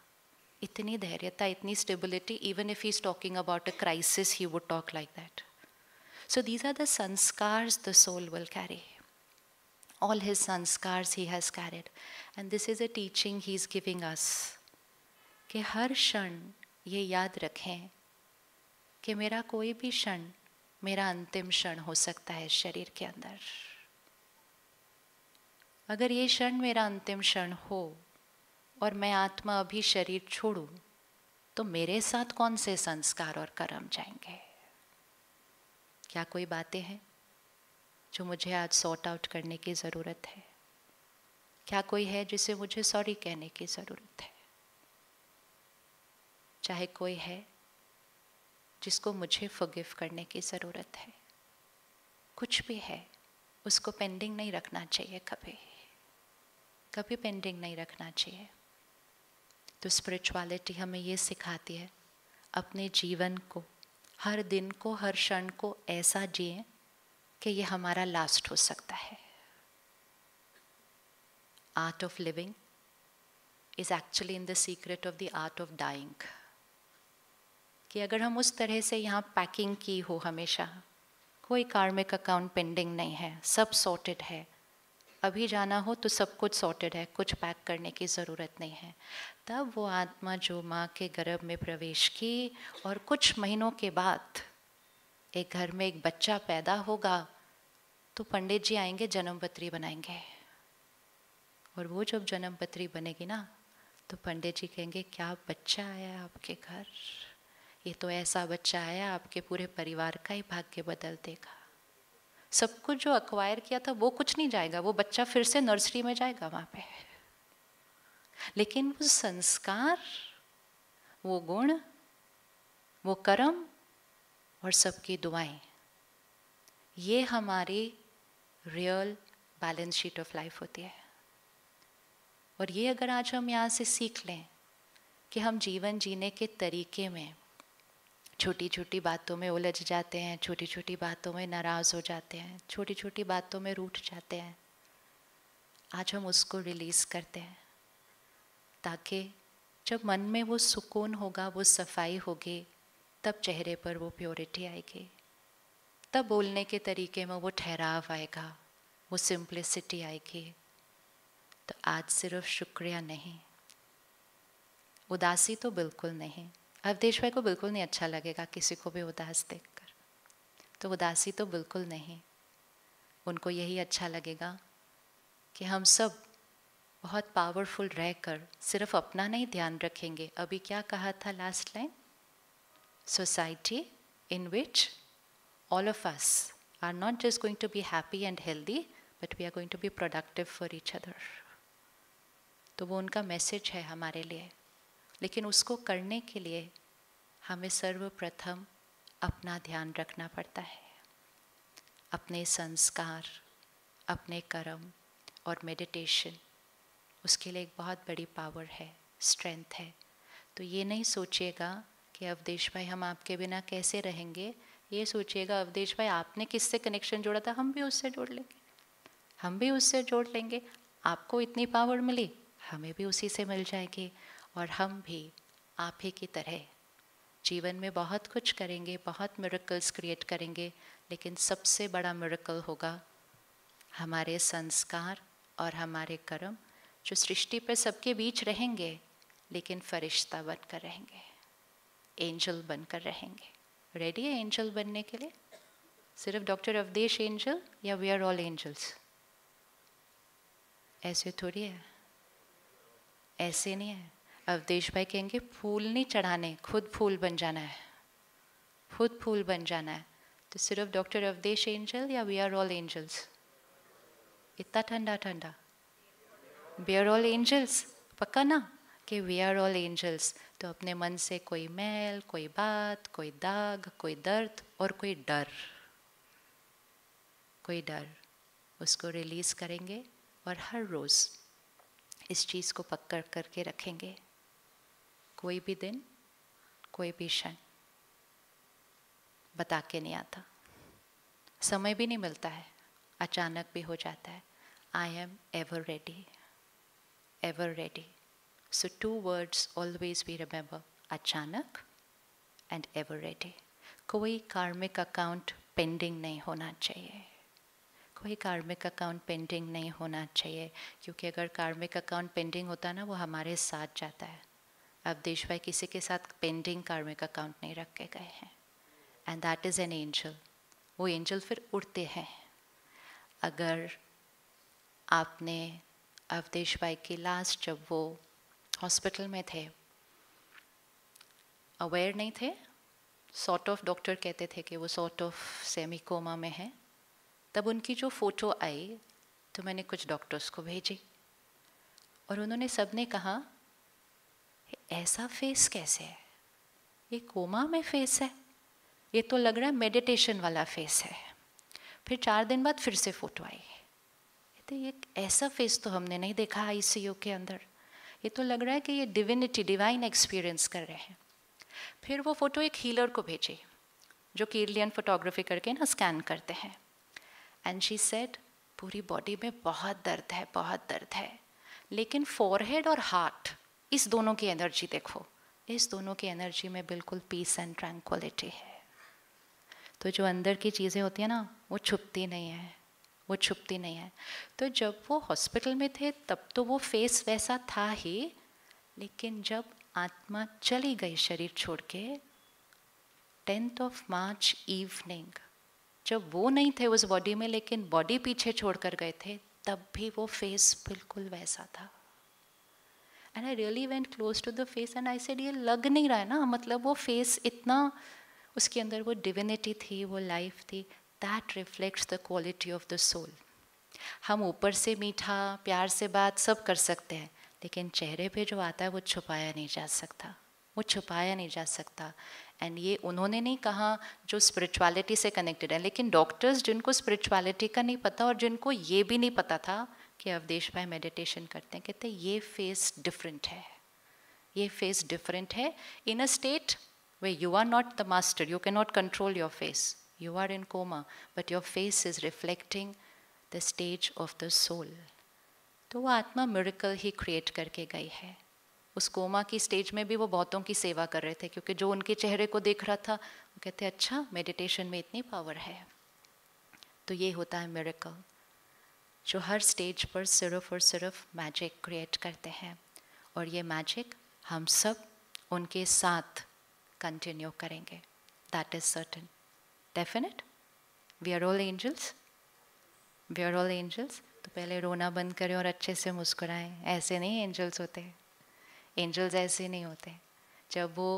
इतनी stability, even if he is talking about a crisis he would talk like that. So these are the sanskars the soul will carry. All his sanskars he has carried. And this is a teaching he is giving us. कि हर क्षण ये याद रखें कि मेरा कोई भी क्षण मेरा अंतिम क्षण हो सकता है शरीर के अंदर. अगर ये क्षण मेरा अंतिम क्षण हो और मैं आत्मा अभी शरीर छोड़ूं, तो मेरे साथ कौन से संस्कार और कर्म जाएंगे? क्या कोई बातें हैं जो मुझे आज सॉर्ट आउट करने की ज़रूरत है? क्या कोई है जिसे मुझे सॉरी कहने की ज़रूरत है? चाहे कोई है जिसको मुझे फॉरगिव करने की ज़रूरत है, कुछ भी है, उसको पेंडिंग नहीं रखना चाहिए, कभी पेंडिंग नहीं रखना चाहिए. तो स्पिरिचुअलिटी हमें ये सिखाती है अपने जीवन को, हर दिन को, हर क्षण को ऐसा जिए कि ये हमारा लास्ट हो सकता है. Art of living is actually in the secret of the art of dying. कि अगर हम उस तरह से यहाँ पैकिंग की हो, हमेशा कोई कार्मिक अकाउंट पेंडिंग नहीं है, सब सॉर्टेड है, अभी जाना हो तो सब कुछ सॉर्टेड है, कुछ पैक करने की ज़रूरत नहीं है, तब वो आत्मा जो माँ के गर्भ में प्रवेश की और कुछ महीनों के बाद एक घर में एक बच्चा पैदा होगा, तो पंडित जी आएंगे, जन्मपत्री बनाएंगे. और वो जब जन्मपत्री बनेगी ना, तो पंडित जी कहेंगे क्या बच्चा आया आपके घर, ये तो ऐसा बच्चा आया आपके पूरे परिवार का ही भाग्य बदल देगा. सब कुछ जो अक्वायर किया था वो कुछ नहीं जाएगा, वो बच्चा फिर से नर्सरी में जाएगा वहाँ पे, लेकिन वो संस्कार, वो गुण, वो कर्म और सबकी दुआएं, ये हमारी real balance sheet of life होती है. और ये अगर आज हम यहाँ से सीख लें कि हम जीवन जीने के तरीके में छोटी छोटी बातों में उलझ जाते हैं, छोटी छोटी बातों में नाराज़ हो जाते हैं, छोटी छोटी बातों में रूठ जाते हैं, आज हम उसको रिलीज़ करते हैं, ताकि जब मन में वो सुकून होगा, वो सफाई होगी, तब चेहरे पर वो प्योरिटी आएगी, तब बोलने के तरीके में वो ठहराव आएगा, वो सिंप्लिसिटी आएगी. तो आज सिर्फ शुक्रिया नहीं, उदासी तो बिल्कुल नहीं. अवधेश भाई को बिल्कुल नहीं अच्छा लगेगा किसी को भी उदास देखकर, तो उदासी तो बिल्कुल नहीं. उनको यही अच्छा लगेगा कि हम सब बहुत पावरफुल रहकर सिर्फ अपना नहीं ध्यान रखेंगे. अभी क्या कहा था last line? Society in which all of us are not just going to be happy and healthy, but we are going to be productive for each other. तो वो उनका मैसेज है हमारे लिए। लेकिन उसको करने के लिए हमें सर्वप्रथम अपना ध्यान रखना पड़ता है, अपने संस्कार, अपने कर्म और मेडिटेशन। उसके लिए एक बहुत बड़ी पावर है, स्ट्रेंथ है। तो ये नहीं सोचिएगा कि अवधेश भाई हम आपके बिना कैसे रहेंगे, ये सोचिएगा अवधेश भाई आपने किससे कनेक्शन जोड़ा था, हम भी उससे जोड़ लेंगे, हम भी उससे जोड़ लेंगे। आपको इतनी पावर मिली, हमें भी उसी से मिल जाएगी, और हम भी आप ही की तरह जीवन में बहुत कुछ करेंगे, बहुत मिरेकल्स क्रिएट करेंगे। लेकिन सबसे बड़ा मिरेकल होगा हमारे संस्कार और हमारे कर्म, जो सृष्टि पर सबके बीच रहेंगे लेकिन फरिश्ता बनकर रहेंगे, एंजल बनकर रहेंगे। रेडी है एंजल बनने के लिए? सिर्फ डॉक्टर अवधेश एंजल या वी आर ऑल एंजल्स? ऐसे थोड़ी है, ऐसे नहीं है। अवधेश भाई कहेंगे फूल नहीं चढ़ाने, खुद फूल बन जाना है, खुद फूल बन जाना है। तो सिर्फ डॉक्टर अवधेश एंजल या वी आर ऑल एंजल्स? इतना ठंडा ठंडा, वी आर ऑल एंजल्स, पक्का ना कि वी आर ऑल एंजल्स? तो अपने मन से कोई मैल, कोई बात, कोई दाग, कोई दर्द और कोई डर, उसको रिलीज करेंगे और हर रोज़ इस चीज़ को पकड़ करके रखेंगे। कोई भी दिन, कोई भी क्षण बता के नहीं आता, समय भी नहीं मिलता है, अचानक भी हो जाता है। I am ever ready, ever ready. So 2 words always we remember, अचानक एंड एवर रेडी। कोई कार्मिक अकाउंट पेंडिंग नहीं होना चाहिए, कोई कार्मिक अकाउंट पेंडिंग नहीं होना चाहिए, क्योंकि अगर कार्मिक अकाउंट पेंडिंग होता ना, वो हमारे साथ जाता है। अवधेश भाई किसी के साथ पेंडिंग कार्मिक अकाउंट नहीं रख के गए हैं, and that is an angel. वो एंजल फिर उड़ते हैं। अगर आपने अवधेश भाई की लास्ट, जब वो हॉस्पिटल में थे, अवेयर नहीं थे, सॉर्ट ऑफ डॉक्टर कहते थे कि वो सॉर्ट ऑफ सेमी कोमा में है, तब उनकी जो फ़ोटो आई तो मैंने कुछ डॉक्टर्स को भेजी, और उन्होंने सब ने कहा ऐसा फेस कैसे है, ये कोमा में फेस है, ये तो लग रहा है मेडिटेशन वाला फेस है। फिर 4 दिन बाद फिर से फ़ोटो आई, तो ये ऐसा फेस तो हमने नहीं देखा आईसीयू के अंदर, ये तो लग रहा है कि ये डिविनिटी, डिवाइन एक्सपीरियंस कर रहे हैं। फिर वो फ़ोटो एक हीलर को भेजी जो कीर्लियन फोटोग्राफी करके ना स्कैन करते हैं, एंड शी सेड पूरी बॉडी में बहुत दर्द है, बहुत दर्द है, लेकिन फॉरहेड और हार्ट, इस दोनों की एनर्जी देखो, इस दोनों की एनर्जी में बिल्कुल पीस एंड ट्रैंक्विलिटी है। तो जो अंदर की चीज़ें होती हैं ना, वो छुपती नहीं है, वो छुपती नहीं है। तो जब वो हॉस्पिटल में थे तब तो वो फेस वैसा था ही, लेकिन जब आत्मा चली गई शरीर छोड़ के 10th of March इवनिंग, जब वो नहीं थे उस बॉडी में लेकिन बॉडी पीछे छोड़ कर गए थे, तब भी वो फेस बिल्कुल वैसा था। And I really went close to the face and I said ये लग नहीं रहा है ना, मतलब वो फेस इतना, उसके अंदर वो डिविनिटी थी, वो लाइफ थी। That reflects the quality of the soul. हम ऊपर से मीठा प्यार से बात सब कर सकते हैं, लेकिन चेहरे पे जो आता है वो छुपाया नहीं जा सकता, वो छुपाया नहीं जा सकता। एंड ये उन्होंने नहीं कहा जो स्पिरिचुअलिटी से कनेक्टेड है, लेकिन डॉक्टर्स जिनको स्पिरिचुअलिटी का नहीं पता और जिनको ये भी नहीं पता था कि अवधेश भाई मेडिटेशन करते हैं, कहते ये फेस डिफरेंट है, ये फेस डिफरेंट है। In a state way you are not the master, you can not control your face, you are in coma, but your face is reflecting the stage of the soul. तो वो आत्मा मिरेकल ही क्रिएट करके गई है। उस कोमा की स्टेज में भी वो बहुतों की सेवा कर रहे थे, क्योंकि जो उनके चेहरे को देख रहा था वो कहते अच्छा मेडिटेशन में इतनी पावर है। तो ये होता है मिरेकल, जो हर स्टेज पर सिर्फ और सिर्फ मैजिक क्रिएट करते हैं, और ये मैजिक हम सब उनके साथ कंटिन्यू करेंगे। That is certain, definite. We are all angels, we are all angels. तो पहले रोना बंद करें और अच्छे से मुस्कुराएं। ऐसे नहीं एंजल्स होते, एंजल्स ऐसे नहीं होते। जब वो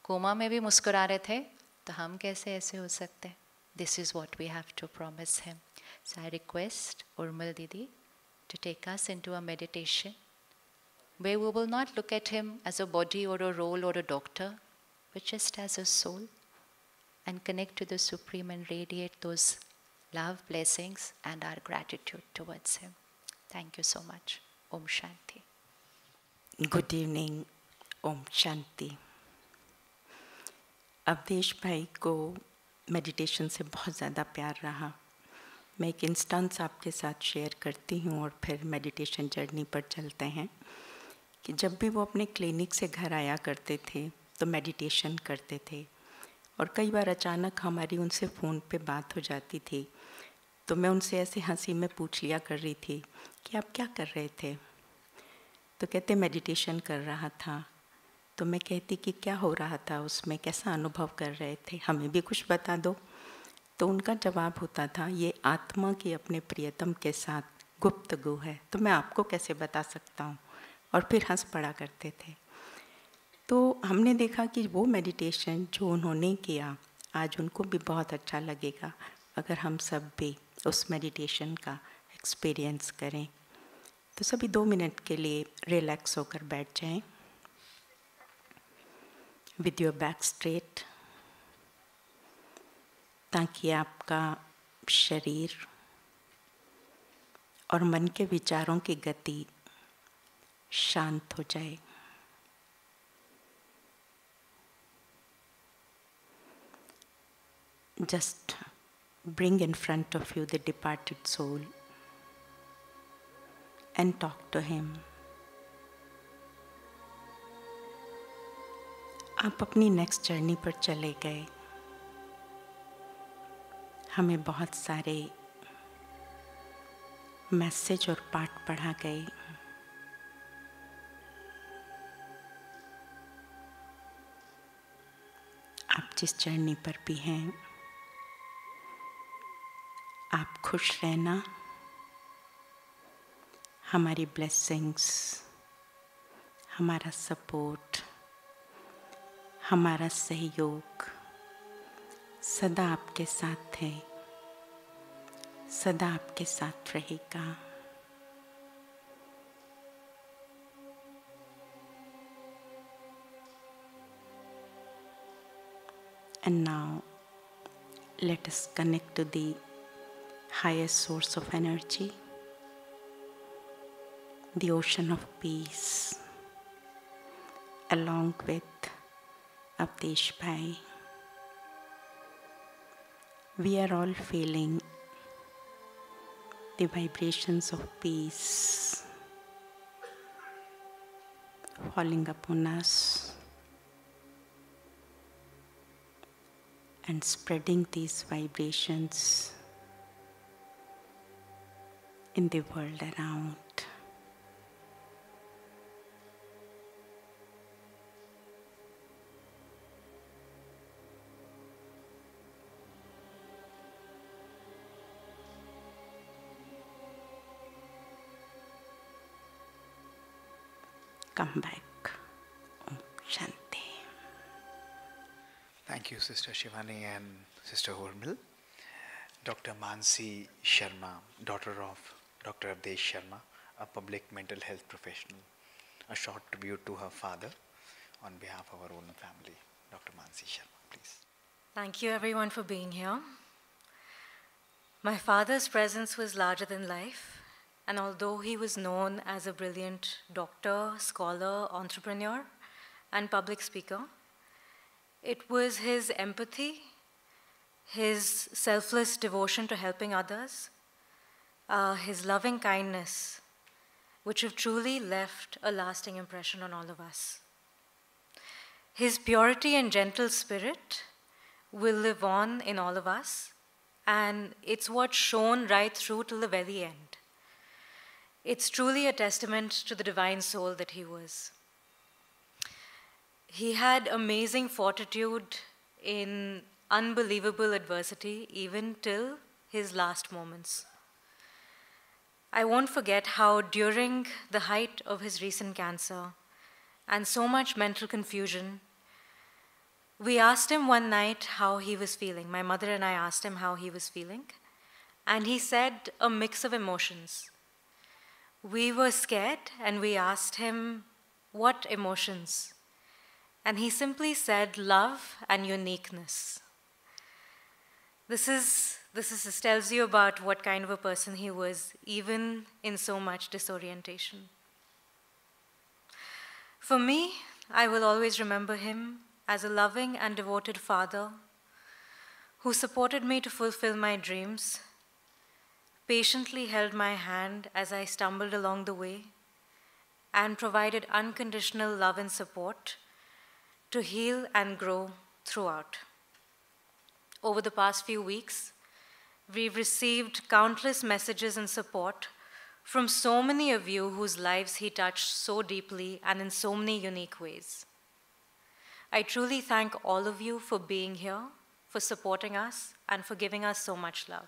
कोमा में भी मुस्कुरा रहे थे तो हम कैसे ऐसे हो सकते? This is what we have to promise him. So I request Urmil दीदी to take us into a meditation where we will not look at him as a body or a role or a doctor, but just as a soul, and connect to the Supreme and radiate those love, blessings, and our gratitude towards him. Thank you so much. Om Shanti. Good evening. Om Shanti. Awadhesh भाई को मेडिटेशन से बहुत ज़्यादा प्यार रहा. मैं एक इंस्टेंस आपके साथ शेयर करती हूँ और फिर मेडिटेशन जर्नी पर चलते हैं. कि जब भी वो अपने क्लिनिक से घर आया करते थे तो मेडिटेशन करते थे, और कई बार अचानक हमारी उनसे फ़ोन पे बात हो जाती थी, तो मैं उनसे ऐसे हंसी में पूछ लिया कर रही थी कि आप क्या कर रहे थे. तो कहते मेडिटेशन कर रहा था. तो मैं कहती कि क्या हो रहा था उसमें, कैसा अनुभव कर रहे थे, हमें भी कुछ बता दो. तो उनका जवाब होता था, ये आत्मा की अपने प्रियतम के साथ गुप्तगू है, तो मैं आपको कैसे बता सकता हूँ. और फिर हंस पड़ा करते थे. तो हमने देखा कि वो मेडिटेशन जो उन्होंने किया आज उनको भी बहुत अच्छा लगेगा अगर हम सब भी उस मेडिटेशन का एक्सपीरियंस करें. तो सभी 2 मिनट के लिए रिलैक्स होकर बैठ जाएं. विद योर बैक स्ट्रेट, ताकि आपका शरीर और मन के विचारों की गति शांत हो जाए. Just bring in front of you the departed soul and talk to him. आप अपनी नेक्स्ट जर्नी पर चले गए. हमें बहुत सारे मैसेज और पाठ पढ़ा गए. आप जिस जर्नी पर भी हैं, आप खुश रहना. हमारी ब्लेसिंग्स, हमारा सपोर्ट, हमारा सहयोग सदा आपके साथ है, सदा आपके साथ रहेगा. And now let us connect to the highest source of energy, the ocean of peace, along with Avdesh Bhai. We are all feeling the vibrations of peace falling upon us and spreading these vibrations in the world around. Come back. Om Shanti. Thank you, Sister Shivani and Sister Urmil. Dr. Mansi Sharma, daughter of Dr. Avdesh Sharma, a public mental health professional. A short tribute to her father on behalf of our own family. Dr. Mansi Sharma, please. Thank you everyone for being here. My father's presence was larger than life, and although he was known as a brilliant doctor, scholar, entrepreneur, and public speaker, it was his empathy, his selfless devotion to helping others, his loving kindness, which have truly left a lasting impression on all of us. His purity and gentle spirit will live on in all of us, and it's what shone right through till the very end. It's truly a testament to the divine soul that he was. He had amazing fortitude in unbelievable adversity, even till his last moments. I won't forget how during the height of his recent cancer and so much mental confusion, we asked him one night how he was feeling. My mother and I asked him how he was feeling, and he said a mix of emotions. we were scared and we asked him, what emotions? And he simply said, love and uniqueness. This tells you about what kind of a person he was, even in so much disorientation. For me, I will always remember him as a loving and devoted father who supported me to fulfill my dreams, patiently held my hand as I stumbled along the way, and provided unconditional love and support to heal and grow throughout. Over the past few weeks, we've received countless messages and support from so many of you whose lives he touched so deeply and in so many unique ways. I truly thank all of you for being here, for supporting us, and for giving us so much love.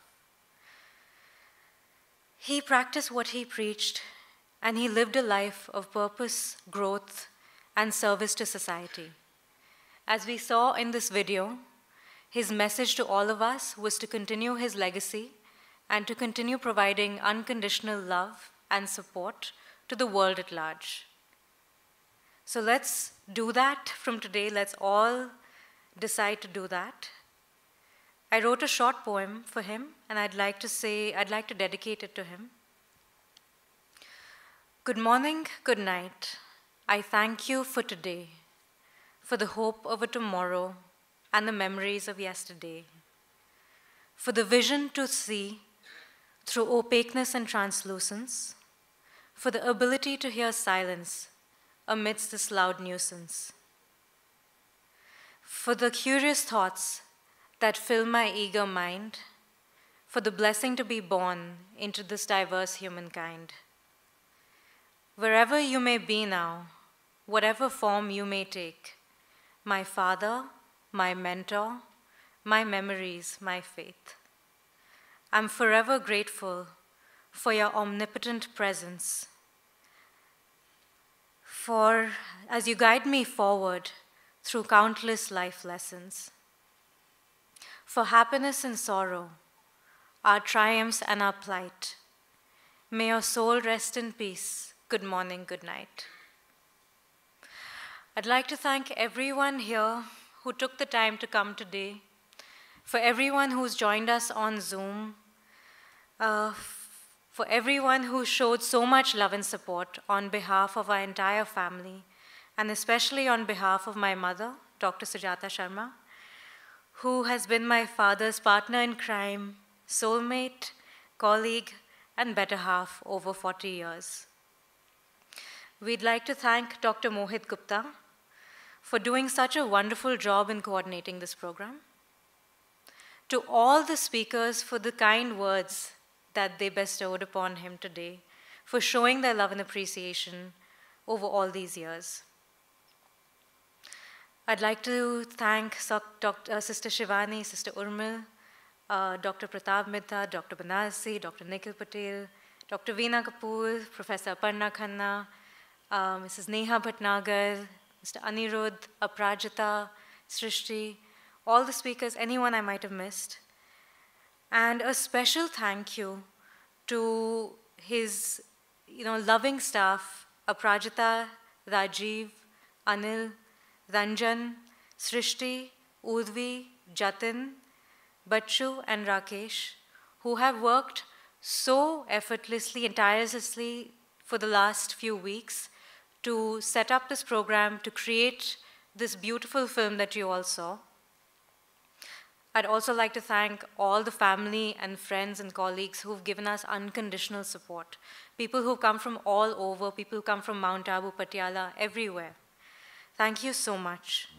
He practiced what he preached, and he lived a life of purpose, growth, and service to society. As we saw in this video, his message to all of us was to continue his legacy and to continue providing unconditional love and support to the world at large. So let's do that from today. Let's all decide to do that. I wrote a short poem for him, and I'd like to dedicate it to him. Good morning, good night. I thank you for today, for the hope of a tomorrow and the memories of yesterday, for the vision to see through opaqueness and translucence, for the ability to hear silence amidst this loud nuisance, for the curious thoughts that fill my eager mind, for the blessing to be born into this diverse humankind. Wherever you may be now, whatever form you may take, my father, my mentor, my memories, my faith. I'm forever grateful for your omnipotent presence, for as you guide me forward through countless life lessons, for happiness and sorrow, our triumphs and our plight. May your soul rest in peace. Good morning, good night. I'd like to thank everyone here who took the time to come today, for everyone who's joined us on Zoom, for everyone who showed so much love and support on behalf of our entire family, and especially on behalf of my mother, Dr. Sujata Sharma, who has been my father's partner in crime, soulmate, colleague, and better half over 40 years. We'd like to thank Dr. Mohit Gupta for doing such a wonderful job in coordinating this program. To all the speakers for the kind words that they bestowed upon him today, for showing their love and appreciation over all these years. I'd like to thank Sister Shivani, Sister Urmil, Dr. Pratap Mehta, Dr. Banarsi, Dr. Nikhil Patel, Dr. Veena Kapoor, Professor Aparna Khanna, Mrs. Neha Bhatnagar, Mr. Anirudh, Aprajita, Srishti, all the speakers, anyone I might have missed. And a special thank you to his loving staff, Aprajita, Rajiv, Anil, Ranjan, Srishti, Udvi, Jatin, Bachu, and Rakesh, who have worked so effortlessly and tirelessly for the last few weeks to set up this program, to create this beautiful film that you all saw. I'd also like to thank all the family and friends and colleagues who've given us unconditional support. People who've come from all over, people who come from Mount Abu, Patiala, everywhere. Thank you so much.